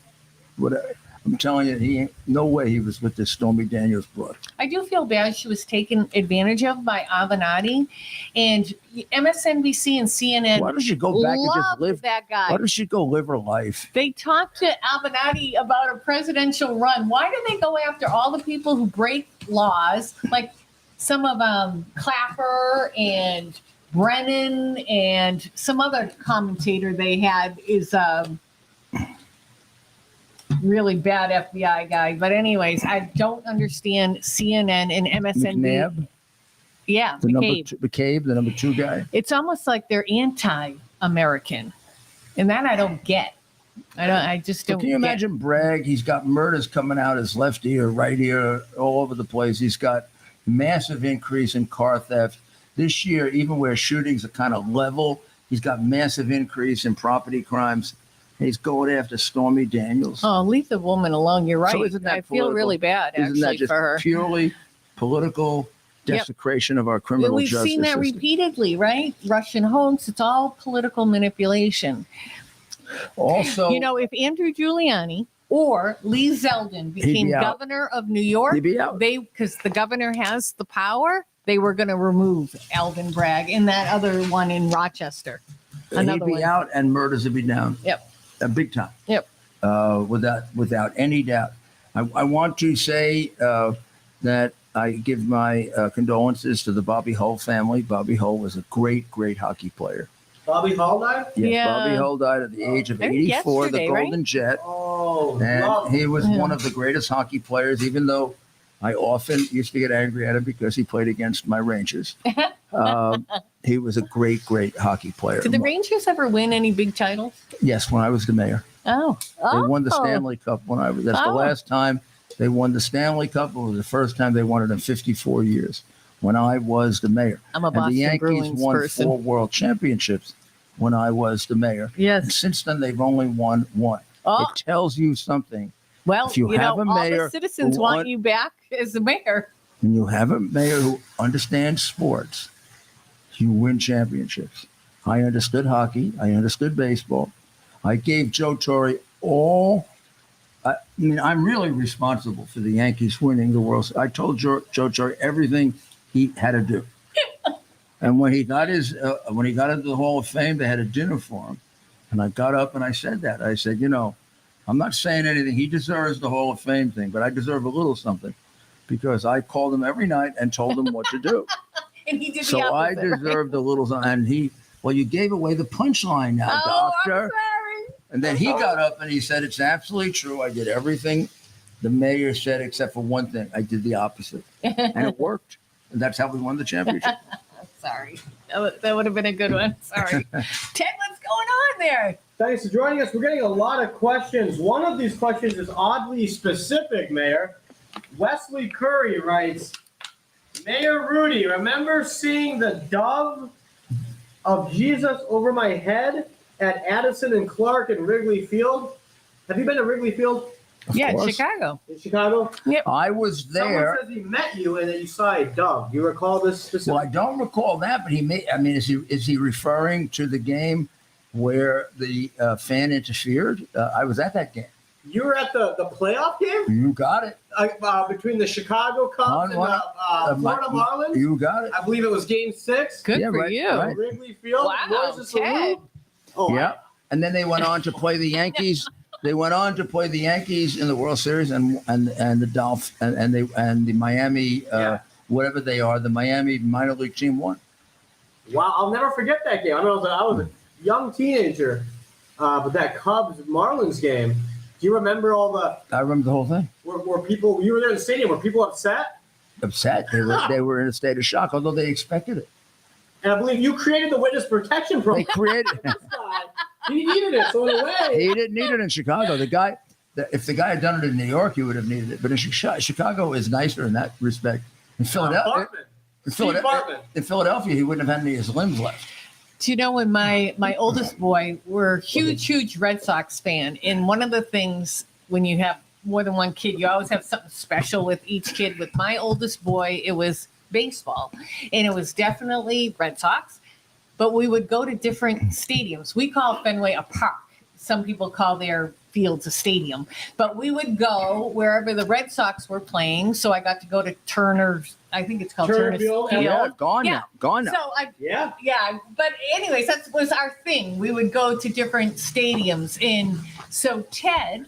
A: Whatever. I'm telling you, he ain't no way he was with this Stormy Daniels broad.
B: I do feel bad she was taken advantage of by Avenatti, and MSNBC and CNN.
A: Why don't you go back and just
B: loved
A: live?
B: that guy.
A: Why don't you go live her life?
B: They talked to Avenatti about a presidential run. Why do they go after all the people who break laws, like some of Clapper and Brennan and some other commentator they had is really bad FBI guy. But anyways, I don't understand CNN and MSNBC.
A: McNabb,
B: Yeah,
A: the number
B: McCabe.
A: two, McCabe, the number 2 guy.
B: It's almost like they're anti-American, and that I don't get. I just
A: So
B: don't.
A: can you
B: get.
A: imagine Bragg? He's got murders coming out his left ear, right ear, all over the place. He's got massive increase in car theft this year. Even where shootings are kind of level, he's got massive increase in property crimes. And he's going after Stormy Daniels.
B: Oh, leave the woman alone. You're right.
A: So isn't that
B: I feel
A: political?
B: really bad
A: Isn't that
B: actually
A: just
B: for her.
A: purely political
B: Yep.
A: desecration of our
B: And
A: criminal
B: we've
A: justice
B: seen that
A: system?
B: repeatedly, right? Russian homes. It's all political manipulation.
A: Also,
B: You know, if Andrew Giuliani or Lee Zeldin became
A: be out.
B: governor of New York,
A: he'd be out.
B: because the governor has the power, they were going to remove Alvin Bragg and that other one in Rochester.
A: He'd
B: Another
A: be
B: one.
A: out, and murders would be down.
B: Yep.
A: Big time.
B: Yep.
A: Without any doubt. I want to say that I give my condolences to the Bobby Hull family. Bobby Hull was a great, great hockey player.
C: Bobby Hall died?
A: Yes,
B: Yeah.
A: Bobby Hull died at the age of
B: I think
A: 84, the
B: yesterday, right?
A: Golden Jet.
C: Oh,
A: And
C: love.
A: he was
B: Yeah.
A: one of the greatest hockey players, even though I often used to get angry at him because he played against my Rangers. He was a great, great hockey player.
B: Did the Rangers ever win any big titles?
A: Yes, when I was the mayor.
B: Oh.
A: They won the Stanley Cup when I was. That's the
B: Oh.
A: last time they won the Stanley Cup. It was the first time they won it in 54 years when I was the mayor.
B: I'm a
A: And the
B: Boston
A: Yankees
B: Bruins
A: won
B: person.
A: 4 world championships when I was the mayor. And
B: Yes.
A: since then, they've only won 1.
B: Oh,
A: It tells you something.
B: well,
A: if you
B: you
A: have
B: know,
A: a
B: all
A: mayor
B: the citizens
A: who
B: want
A: want-
B: you back as the mayor.
A: When you have a mayor who understands sports, you win championships. I understood hockey. I understood baseball. I gave Joe Torre all. I mean, I'm really responsible for the Yankees winning the World Series. I told Joe Torre everything he had to do. And when he got into the Hall of Fame, they had a dinner for him. And I got up and I said that. I said, I'm not saying anything. He deserves the Hall of Fame thing, but I deserve a little something because I called him every night and told him what to do.
B: And he did
A: So
B: the
A: I
B: opposite. right?
A: deserved a little something. And you gave away the punchline now,
B: Oh,
A: doctor.
B: I'm sorry.
A: And then he got up and he said, it's absolutely true. I did everything the mayor said except for one thing. I did the opposite. And it worked. And that's how we won the championship.
B: Sorry. That would have been a good one. Sorry. Ted, what's going on there?
C: Thanks for joining us. We're getting a lot of questions. One of these questions is oddly specific, Mayor. Wesley Curry writes, Mayor Rudy, remember seeing the dove of Jesus over my head at Addison and Clark in Wrigley Field? Have you been to Wrigley Field
B: Yeah,
A: course.
B: Chicago.
C: in Chicago?
A: I was there.
C: Someone says he met you and that you saw a dove. Do you recall this specific?
A: Well, I don't recall that, but is he referring to the game where the fan interfered? I was at that game.
C: You were at the playoff game
A: You got it.
C: between the Chicago Cubs and the Florida Marlins?
A: You got it.
C: I believe it was Game 6.
B: Good
A: Yeah,
B: for
A: right,
B: you.
A: right.
C: Wrigley Field.
B: Wow,
C: Royce
B: Ted.
C: Salute. Oh,
A: Yeah. And then they went on to play the Yankees. They went on to play the Yankees in the World Series and the Dolphins and the Miami whatever they are, the Miami minor league team won.
C: Wow, I'll never forget that game. I was a young teenager, but that Cubs Marlins game. Do you remember all the?
A: I remember the whole thing.
C: Were people? You were there in the stadium. Were people upset?
A: Upset. They were in a state of shock, although they expected it.
C: And I believe you created the witness protection
A: They
C: program.
A: created.
C: He needed it, so in a way.
A: He didn't need it in Chicago. If the guy had done it in New York, he would have needed it. But in Chicago is nicer in that respect. In Philadelphia, in Philadelphia, he wouldn't have had any of his limbs left.
B: Do you know when my oldest boy, we're huge Red Sox fan, and one of the things when you have more than one kid, you always have something special with each kid. With my oldest boy, it was baseball, and it was definitely Red Sox. But we would go to different stadiums. We call Fenway a park. Some people call their fields a stadium. But we would go wherever the Red Sox were playing. So I got to go to Turner's. I think it's called
C: Turner
B: Turner's
C: Field.
B: Field.
A: Yeah, gone
B: Yeah.
A: now. Gone now.
B: So
C: Yeah.
B: yeah, but anyways, that was our thing. We would go to different stadiums. And so Ted,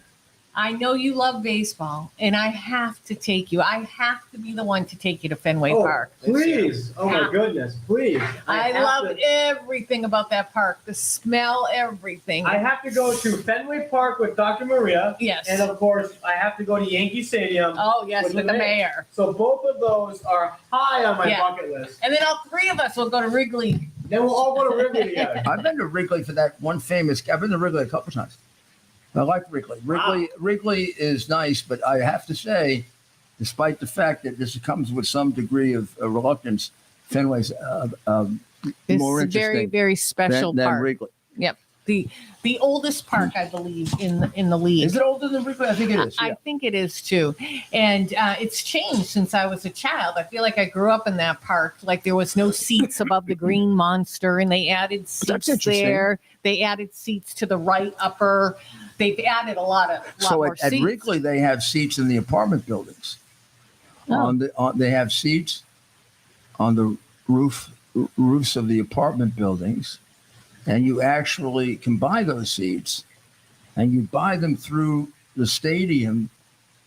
B: I know you love baseball, and I have to take you. I have to be the one to take you to Fenway Park.
C: Please. Oh, my
B: Yeah.
C: goodness. Please.
B: I
C: have
B: love
C: to-
B: everything about that park. The smell, everything.
C: I have to go to Fenway Park with Dr. Maria.
B: Yes.
C: And of course, I have to go to Yankee Stadium.
B: Oh, yes, with the mayor.
C: So both of those are high on my
B: Yeah.
C: bucket list.
B: And then all three of us will go to Wrigley.
C: Then we'll all go to Wrigley together.
A: I've been to Wrigley for that one famous. I've been to Wrigley a couple times. I like Wrigley. Wrigley is nice, but I have to say, despite the fact that this comes with some degree of reluctance, Fenway's
B: This
A: more
B: is very,
A: interesting
B: very special
A: than
B: park.
A: Wrigley.
B: Yep. The oldest park, I believe, in the league.
A: Is it older than Wrigley? I think it is.
B: I
A: Yeah.
B: think it is too. And it's changed since I was a child. I feel like I grew up in that park. Like there was no seats above the green monster, and they added
A: That's
B: seats
A: interesting.
B: there. They added seats to the right upper. They've added a lot
A: So
B: more
A: at
B: seats.
A: Wrigley, they have seats in the apartment buildings.
B: Oh.
A: They have seats on the roofs of the apartment buildings, and you actually can buy those seats, and you buy them through the stadium,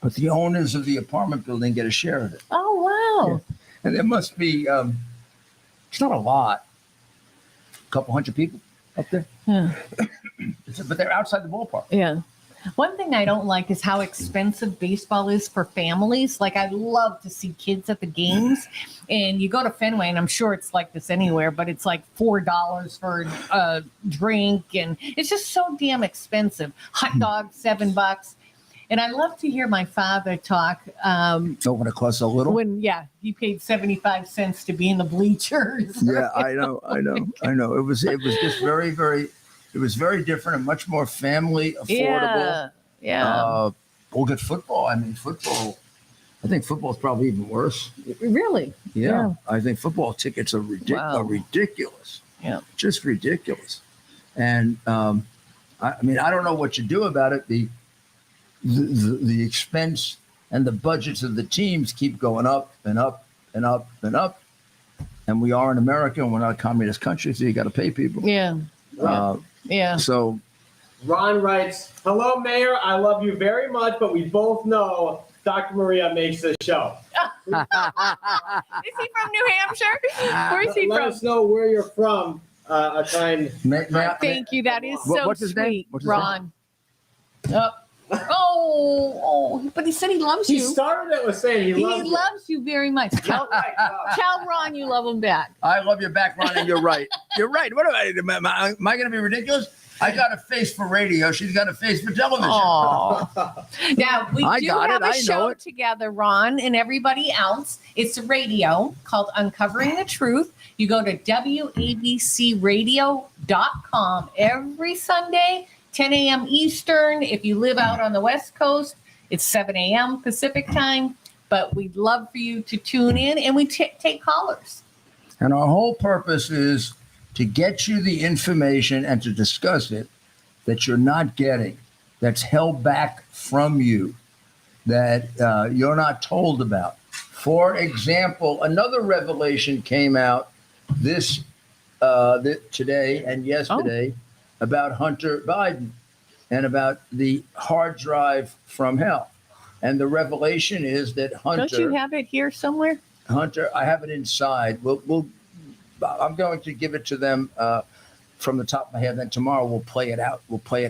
A: but the owners of the apartment building get a share of it.
B: Oh, wow.
A: And there must be, it's not a lot, a couple hundred people up there,
B: Yeah.
A: but they're outside the ballpark.
B: Yeah. One thing I don't like is how expensive baseball is for families. Like, I love to see kids at the games, and you go to Fenway, and I'm sure it's like this anywhere, but it's like $4 for a drink, and it's just so damn expensive. Hot dogs, $7. And I love to hear my father talk.
A: So when it costs a little.
B: He paid 75 cents to be in the bleachers.
A: Yeah, I know. It was just very, very. It was very different and much more family affordable.
B: Yeah.
A: Look at football. I mean, football. I think football is probably even worse.
B: Really?
A: Yeah. I think football tickets are ridiculous.
B: Yeah.
A: Just ridiculous. And I mean, I don't know what you do about it. The expense and the budgets of the teams keep going up and up and up and up. And we are in America, and we're not a communist country, so you got to pay people.
B: Yeah. Yeah.
A: So
C: Ron writes, "Hello, Mayor. I love you very much, but we both know Dr. Maria makes this show."
B: Is he from New Hampshire? Where is he
C: Let
B: from?
C: us know where you're from.
B: Thank you. That is so
A: what's his name?
B: sweet,
A: What's his
B: Ron. But he said he loves
C: He
B: you.
C: started it with saying he
B: loves you very much. Tell Ron you love him back.
A: I love you back, Ron, and you're right. You're right. What am I going to be ridiculous? I got a face for radio. She's got a face for television.
B: Now, we
A: I
B: do
A: got
B: have
A: it.
B: a
A: I know
B: show
A: it.
B: together, Ron, and everybody else. It's a radio called Uncovering the Truth. You go to WABCradio.com every Sunday, 10 a.m. Eastern. If you live out on the West Coast, it's 7 a.m. Pacific time. But we'd love for you to tune in, and we take callers.
A: And our whole purpose is to get you the information and to discuss it that you're not getting, that's held back from you, that you're not told about. For example, another revelation came out today and yesterday about Hunter Biden and about the hard drive from hell. And the revelation is that Hunter...
B: Don't you have it here somewhere?
A: Hunter, I have it inside. I'm going to give it to them from the top of my head. Then tomorrow we'll play it out. We'll get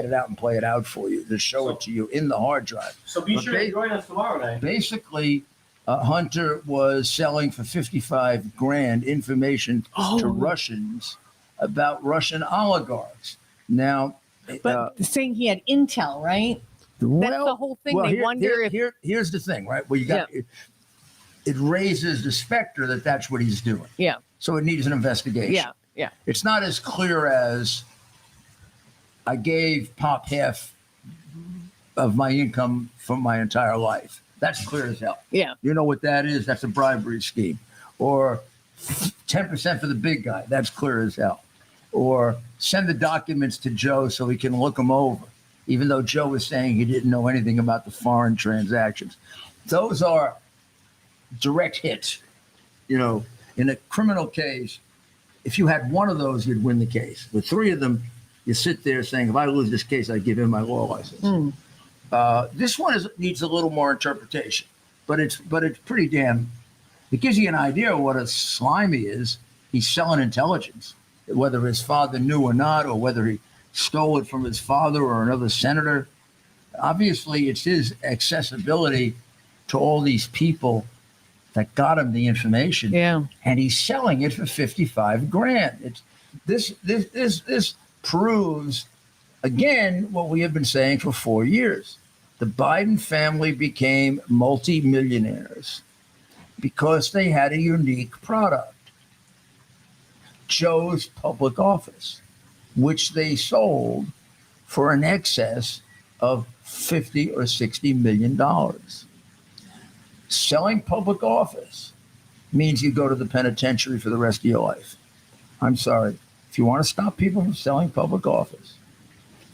A: it out and play it out for you to show it to you in the hard drive.
C: So be sure to join us tomorrow night.
A: Basically, Hunter was selling for $55,000 information to Russians about Russian oligarchs. Now,
B: but saying he had intel, right? That's the whole thing. They wonder if...
A: Here's the thing, right? Well, you got it raises the specter that that's what he's doing.
B: Yeah.
A: So it needs an investigation.
B: Yeah.
A: It's not as clear as I gave Pop half of my income from my entire life. That's clear as hell.
B: Yeah.
A: You know what that is? That's a bribery scheme. Or 10% for the big guy. That's clear as hell. Or send the documents to Joe so he can look them over, even though Joe was saying he didn't know anything about the foreign transactions. Those are direct hits. You know, in a criminal case, if you had one of those, you'd win the case. With three of them, you sit there saying, if I lose this case, I give him my law license. This one needs a little more interpretation, but it's pretty damn. It gives you an idea of what a slime he is. He's selling intelligence, whether his father knew or not, or whether he stole it from his father or another senator. Obviously, it's his accessibility to all these people that got him the information.
B: Yeah.
A: And he's selling it for $55,000. This proves again what we have been saying for 4 years. The Biden family became multimillionaires because they had a unique product. Joe's public office, which they sold for an excess of $50 or $60 million. Selling public office means you go to the penitentiary for the rest of your life. I'm sorry. If you want to stop people from selling public office,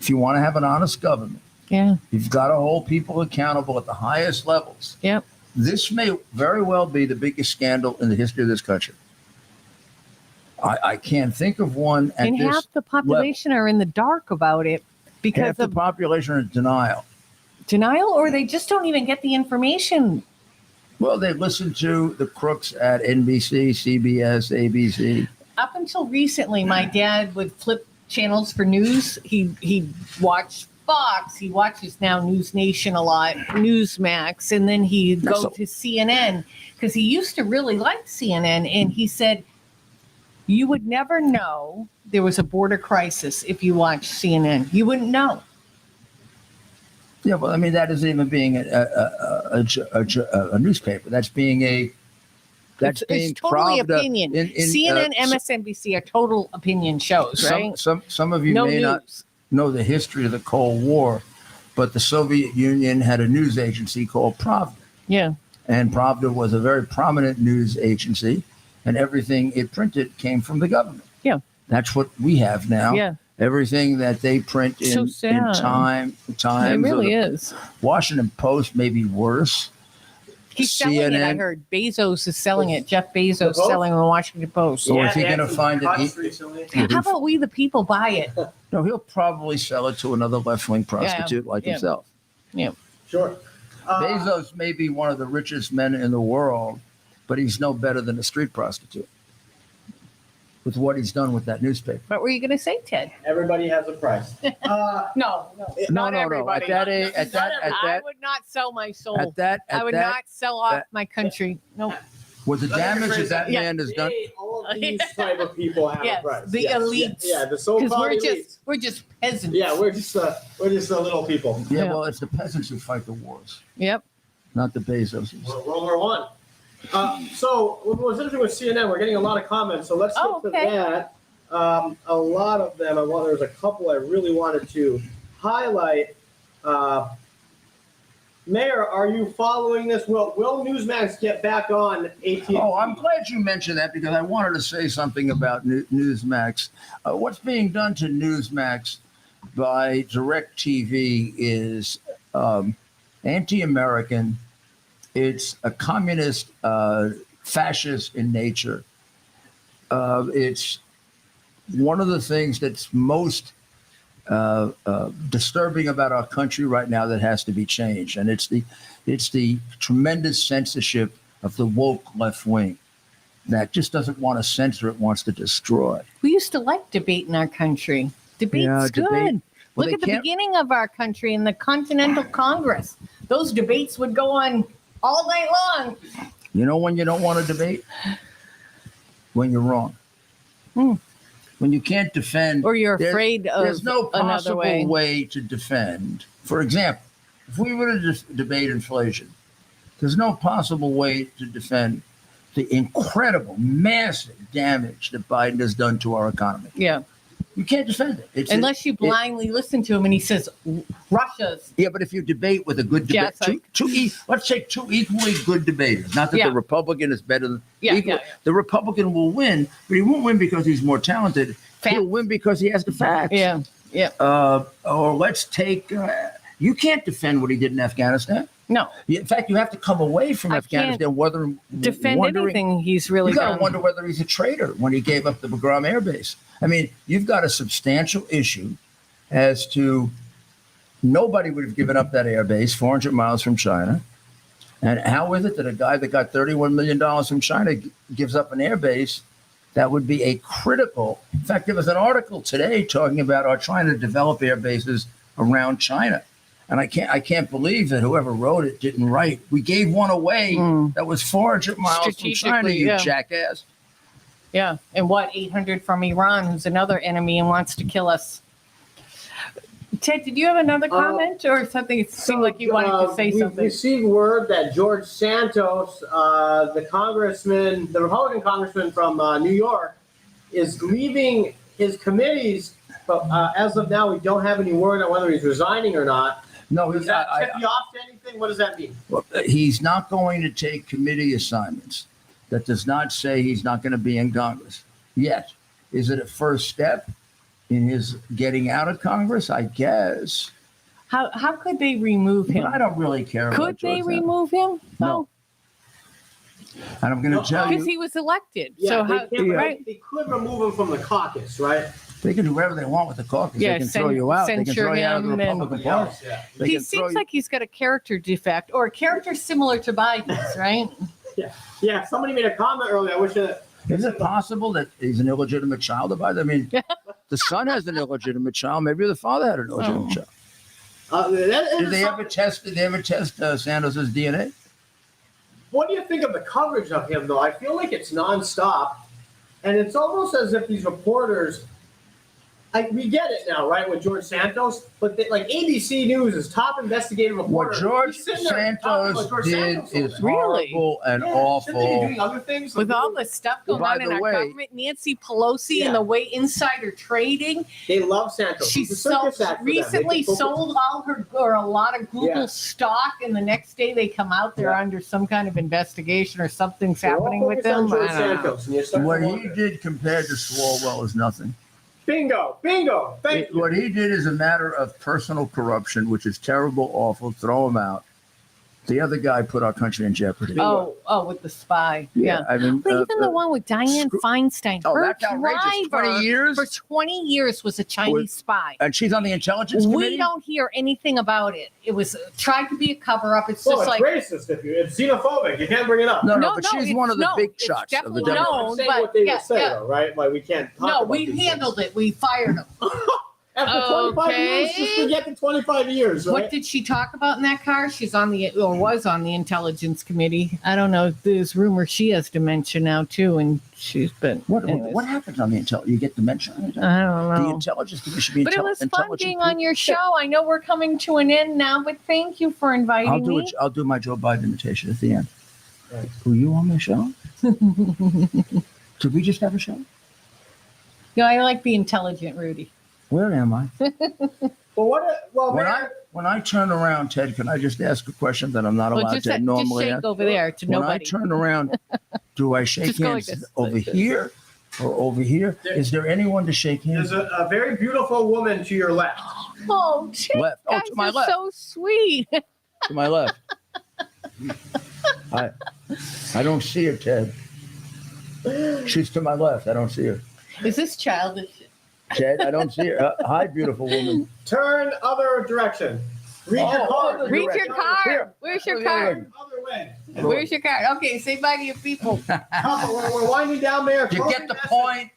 A: if you want to have an honest government, you've got to hold people accountable at the highest levels.
B: Yep.
A: This may very well be the biggest scandal in the history of this country. I can't think of one at
B: and
A: this
B: half the population are in the dark about it because
A: half the population are in denial.
B: Denial, or they just don't even get the information.
A: Well, they listen to the crooks at NBC, CBS, ABC.
B: Up until recently, my dad would flip channels for news. He'd watch Fox. He watches now News Nation a lot, Newsmax, and then he'd go
A: So-
B: to CNN because he used to really like CNN. And he said, you would never know there was a border crisis if you watched CNN. You wouldn't know.
A: Yeah, well, I mean, that isn't even being a newspaper. That's being a. That's being
B: It's totally
A: Pravda
B: opinion.
A: in,
B: CNN, MSNBC are total opinion shows, right?
A: Some of you
B: No
A: may
B: news.
A: not know the history of the Cold War, but the Soviet Union had a news agency called Pravda.
B: Yeah.
A: And Pravda was a very prominent news agency, and everything it printed came from the government.
B: Yeah.
A: That's what we have now.
B: Yeah.
A: Everything that they print
B: So
A: in
B: sad.
A: Times,
B: It really
A: or
B: is.
A: Washington Post may be worse.
B: He's selling it, I
A: CNN.
B: heard. Bezos is selling it. Jeff Bezos
C: The Post?
B: selling the Washington Post.
A: So is he
C: they had
A: gonna
C: some
A: find it
C: cuts
A: e-
C: recently.
B: How about we, the people, buy it?
A: No, he'll probably sell it to another left-wing prostitute like
B: yeah.
A: himself.
C: Sure.
A: Bezos may be one of the richest men in the world, but he's no better than a street prostitute with what he's done with that newspaper.
B: What were you going to say, Ted?
C: Everybody has a price.
B: No.
A: No.
B: everybody.
A: At
B: I
A: that,
B: would not sell my soul.
A: at that,
B: I would
A: at that,
B: not sell off
A: that-
B: my country. No.
A: with the damage that that
B: Yeah.
A: man has done.
C: All of these type of people have
B: Yes,
C: a price.
B: the
C: Yes,
B: elites.
C: Yeah, the
B: Because
C: so-called elites.
B: we're just peasants.
C: Yeah, we're just the little people.
A: Yeah,
B: Yeah.
A: well, it's the peasants who fight the wars,
B: Yep.
A: not the Bezoses.
C: World War One. So what was interesting with CNN, we're getting a lot of comments. So let's get
B: Oh,
C: to
B: okay.
C: that. A lot of them. There's a couple I really wanted to highlight. Mayor, are you following this? Will Newsmax get back on AT&T?
A: Oh, I'm glad you mentioned that because I wanted to say something about Newsmax. What's being done to Newsmax by DirecTV is anti-American. It's a communist, fascist in nature. It's one of the things that's most disturbing about our country right now that has to be changed, and it's the tremendous censorship of the woke left wing that just doesn't want to censor; it wants to destroy.
B: We used to like debate in our country. Debate's
A: Yeah,
B: good.
A: debate. Well,
B: Look
A: they
B: at the
A: can't-
B: beginning of our country in the Continental Congress. Those debates would go on all night long.
A: You know when you don't want to debate? When you're wrong.
B: Hmm.
A: When you can't defend,
B: Or you're
A: there's-
B: afraid of
A: there's no
B: another
A: possible
B: way.
A: way to defend. For example, if we were to debate inflation, there's no possible way to defend the incredible, massive damage that Biden has done to our economy.
B: Yeah.
A: You can't defend it. It's
B: Unless you blindly listen to him and he says, Russia's.
A: yeah, but if you debate with a good debate,
B: Yes,
A: let's take two equally good debaters. Not that
B: Yeah.
A: the Republican is better than
B: Yeah,
A: equal.
B: yeah.
A: The Republican will win, but he won't win because he's more talented.
B: Facts.
A: He'll win because he has the facts.
B: Yeah. Yeah.
A: Or let's take. You can't defend what he did in Afghanistan.
B: No.
A: In fact, you have to come away from
B: I
A: Afghanistan,
B: Defend
A: wondering.
B: anything he's really
A: You got to
B: done.
A: wonder whether he's a traitor when he gave up the Bagram Air Base. I mean, you've got a substantial issue as to nobody would have given up that air base 400 miles from China. And how is it that a guy that got $31 million from China gives up an air base that would be a critical? In fact, there was an article today talking about our trying to develop air bases around China. And I can't believe that whoever wrote it didn't write. We gave one away that was 400 miles from China,
B: Strategically,
A: you
B: yeah.
A: jackass.
B: Yeah. And what? 800 from Iran, who's another enemy and wants to kill us. Ted, did you have another comment or something? It seemed like you wanted to say
C: we
B: something.
C: received word that George Santos, the Republican congressman from New York, is leaving his committees. But as of now, we don't have any word on whether he's resigning or not.
A: No,
C: Does that tip you off to anything? What does that mean?
A: he's not going to take committee assignments. That does not say he's not going to be in Congress yet. Is it a first step in his getting out of Congress? I guess.
B: How could they remove him?
A: But I don't really care about
B: Could they
A: George Santos.
B: remove him?
A: No. And I'm going to tell
B: Because
A: you,
B: he was elected.
C: Yeah,
B: so
C: they,
B: how,
C: can't,
B: right?
C: they could remove him from the caucus, right?
A: they can do whatever they want with the caucus.
B: Yeah,
A: they can throw you out. They can
B: censure
A: throw you out of the
B: him and-
A: Republican Party.
C: Yeah.
A: They
B: He
A: can throw
B: seems
A: you-
B: like he's got a character defect or a character similar to Biden's, right?
C: Yeah, somebody made a comment earlier. I wish that.
A: Is it possible that he's an illegitimate child of Biden? I mean, the son has an illegitimate child. Maybe the father had an illegitimate child. Did they ever test Santos's DNA?
C: What do you think of the coverage of him, though? I feel like it's nonstop, and it's almost as if these reporters, we get it now, right, with George Santos, but like ABC News is top investigative reporter.
A: What George
C: He's sitting there talking about
A: Santos
C: George
A: did
C: Santos all
A: is
C: day.
A: horrible and
C: Shouldn't they be
A: awful.
C: doing other things?
B: With all the stuff going
A: By
B: on in
A: the
B: our
A: way-
B: government, Nancy Pelosi
C: Yeah.
B: and the way insider trading,
C: They love Santos.
B: she
C: It's a circus act for them. They
B: recently
C: can focus-
B: sold all her or a lot of Google
C: Yeah.
B: stock, and the next day they come out they're
C: Yeah.
B: under some kind of investigation or something's
C: They're all
B: happening with
C: focused on
B: them.
C: George
B: I don't know.
C: Santos, and you start to
A: What he
C: wonder.
A: did compared to Swalwell is nothing.
C: Bingo. Thank you.
A: What he did is a matter of personal corruption, which is terrible, awful. Throw him out. The other guy put our country in jeopardy.
B: Oh, with the spy. Yeah.
A: I mean,
B: But even the one with Dianne
A: screw-
B: Feinstein,
A: oh,
B: her
A: that's outrageous.
B: driver
A: 20 years?
B: for 20 years was a Chinese spy.
A: And she's on the intelligence committee.
B: We don't hear anything about it. It was tried to be a cover up. It's
C: Well,
B: just
C: it's
B: like
C: racist if you. It's xenophobic. You can't bring it up.
A: No,
B: No,
A: but
B: no,
A: she's
B: it's-
A: one of the
B: no,
A: big
B: it's
A: shots of the
B: definitely
A: Democrats.
B: known.
C: I'm saying
B: but
C: what they
B: yeah,
C: would say,
B: yeah.
C: though, right? Like we can't. Talk
B: No,
C: about
B: we
C: these
B: handled
C: things.
B: it. We fired him.
C: After 25 years, just
B: Okay.
C: forget the 25 years, right?
B: What did she talk about in that car? She's on the or was on the intelligence committee. I don't know. There's rumors she has dementia now too, and she's been. anyways.
A: What happens on the intelligence? You get dementia?
B: I don't
A: The
B: know.
A: intelligence committee should be
B: But it was fun
A: intelligent
B: being
A: people.
B: on your show. I know we're coming to an end now, but thank you for inviting
A: I'll do
B: me.
A: it. I'll do my Joe Biden imitation at the end.
C: Right.
A: Were you on the show? Did we just have a show?
B: Yeah, I like the intelligent Rudy.
A: Where am I?
C: Well,
A: When I turn around, Ted, can I just ask a question that I'm not
B: Well,
A: allowed
B: just
A: to normally
B: shake
A: ask?
B: over there to
A: When
B: nobody.
A: I turn around, do I shake
B: Just go like
A: hands
B: this,
A: over
B: like this.
A: here or over here?
C: There-
A: Is there anyone to shake hands?
C: There's a very beautiful woman to your left.
B: Oh, Chip,
A: Left. Oh,
B: guys
A: to my
B: are
A: left.
B: so sweet.
A: To my left. I don't see her, Ted. She's to my left. I don't see her.
B: Is this childish?
A: Ted, I don't see her. Hi, beautiful woman.
C: Turn other direction. Read your card.
A: other
B: Read your
A: direction.
B: card.
A: Here.
B: Where's your
A: Here.
B: card?
C: Other way.
B: Where's your card? Okay, say bye to your people.
C: We're winding down there.
A: You get the point?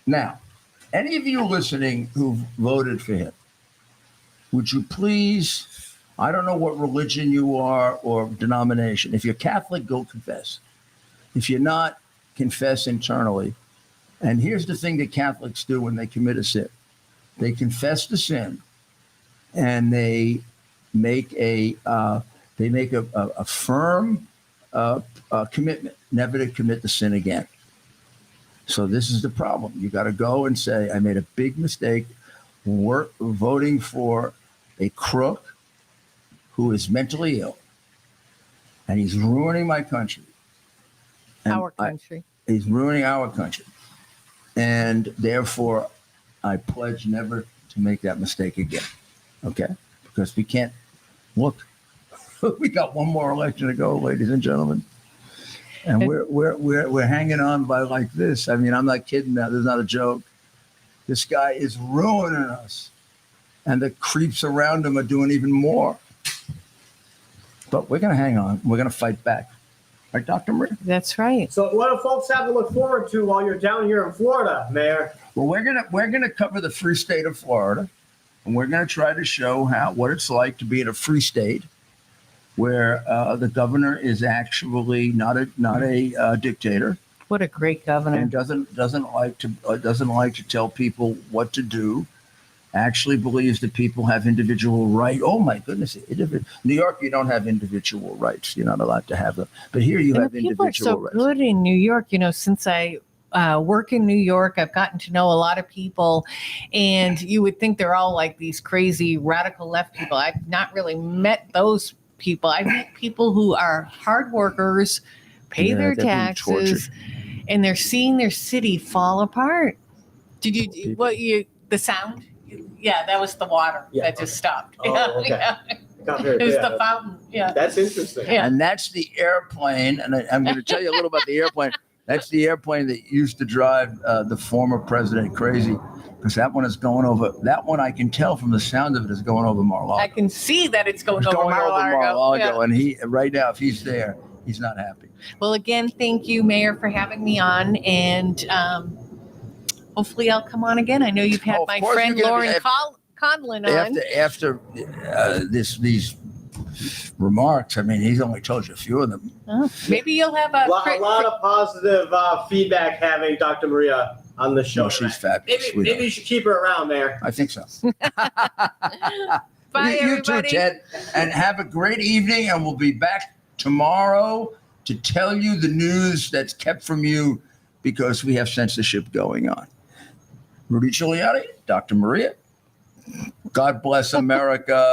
A: Now, any of you listening who've voted for him, would you please, I don't know what religion you are or denomination. If you're Catholic, go confess. If you're not, confess internally. And here's the thing that Catholics do when they commit a sin. They confess the sin and they make a firm commitment never to commit the sin again. So this is the problem. You got to go and say, I made a big mistake voting for a crook who is mentally ill, and he's ruining my country. And
B: Our country.
A: he's ruining our country. And therefore, I pledge never to make that mistake again. Okay? Because we can't look. We got one more election to go, ladies and gentlemen. And we're hanging on by like this. I mean, I'm not kidding now. This is not a joke. This guy is ruining us. And the creeps around him are doing even more. But we're going to hang on. We're going to fight back. Right, Dr. Marie?
B: That's right.
C: So what do folks have to look forward to while you're down here in Florida, Mayor?
A: Well, we're gonna cover the free state of Florida, and we're gonna try to show what it's like to be in a free state, where the governor is actually not a dictator
B: What a great governor.
A: and doesn't like to tell people what to do. Actually believes that people have individual right. Oh my goodness! New York, you don't have individual rights. You're not allowed to have them. But here you
B: And
A: have
B: the people are
A: individual
B: so
A: rights.
B: good in New York. You know, since I work in New York, I've gotten to know a lot of people, and you would think they're all like these crazy radical left people. I've not really met those people. I meet people who are hard workers, pay
A: Yeah,
B: their
A: they're being
B: taxes, and they're seeing their city fall apart. Did you? The sound? Yeah, that was the water
C: Yeah,
B: that just stopped.
C: Oh, okay.
B: Yeah.
C: Got very
B: It was
C: good.
B: the fountain. Yeah.
C: That's interesting.
B: Yeah.
A: And that's the airplane. And I'm going to tell you a little about the airplane. That's the airplane that used to drive the former president crazy, because that one is going over. That one I can tell from the sound of it is going over Mar-a-Lago.
B: I can see that it's going
A: It's
B: over
A: going over
B: Mar-a-Lago. Yeah.
A: and he right now, if he's there, he's not happy.
B: Well, again, thank you, Mayor, for having me on, and hopefully I'll come on again. I know you've had
A: Oh, of
B: my
A: course
B: friend
A: you're gonna
B: Lauren
A: be-
B: coddling on.
A: after these remarks, I mean, he's only told you a few of them.
B: Oh, maybe you'll have
C: A lot of positive feedback having Dr. Maria on the show.
A: No, she's fabulous.
C: Maybe you should keep her around, Mayor.
A: I think so.
B: Bye,
A: You too,
B: everybody.
A: Ted. And have a great evening. And we'll be back tomorrow to tell you the news that's kept from you because we have censorship going on. Rudy Giuliani, Dr. Maria. God bless America.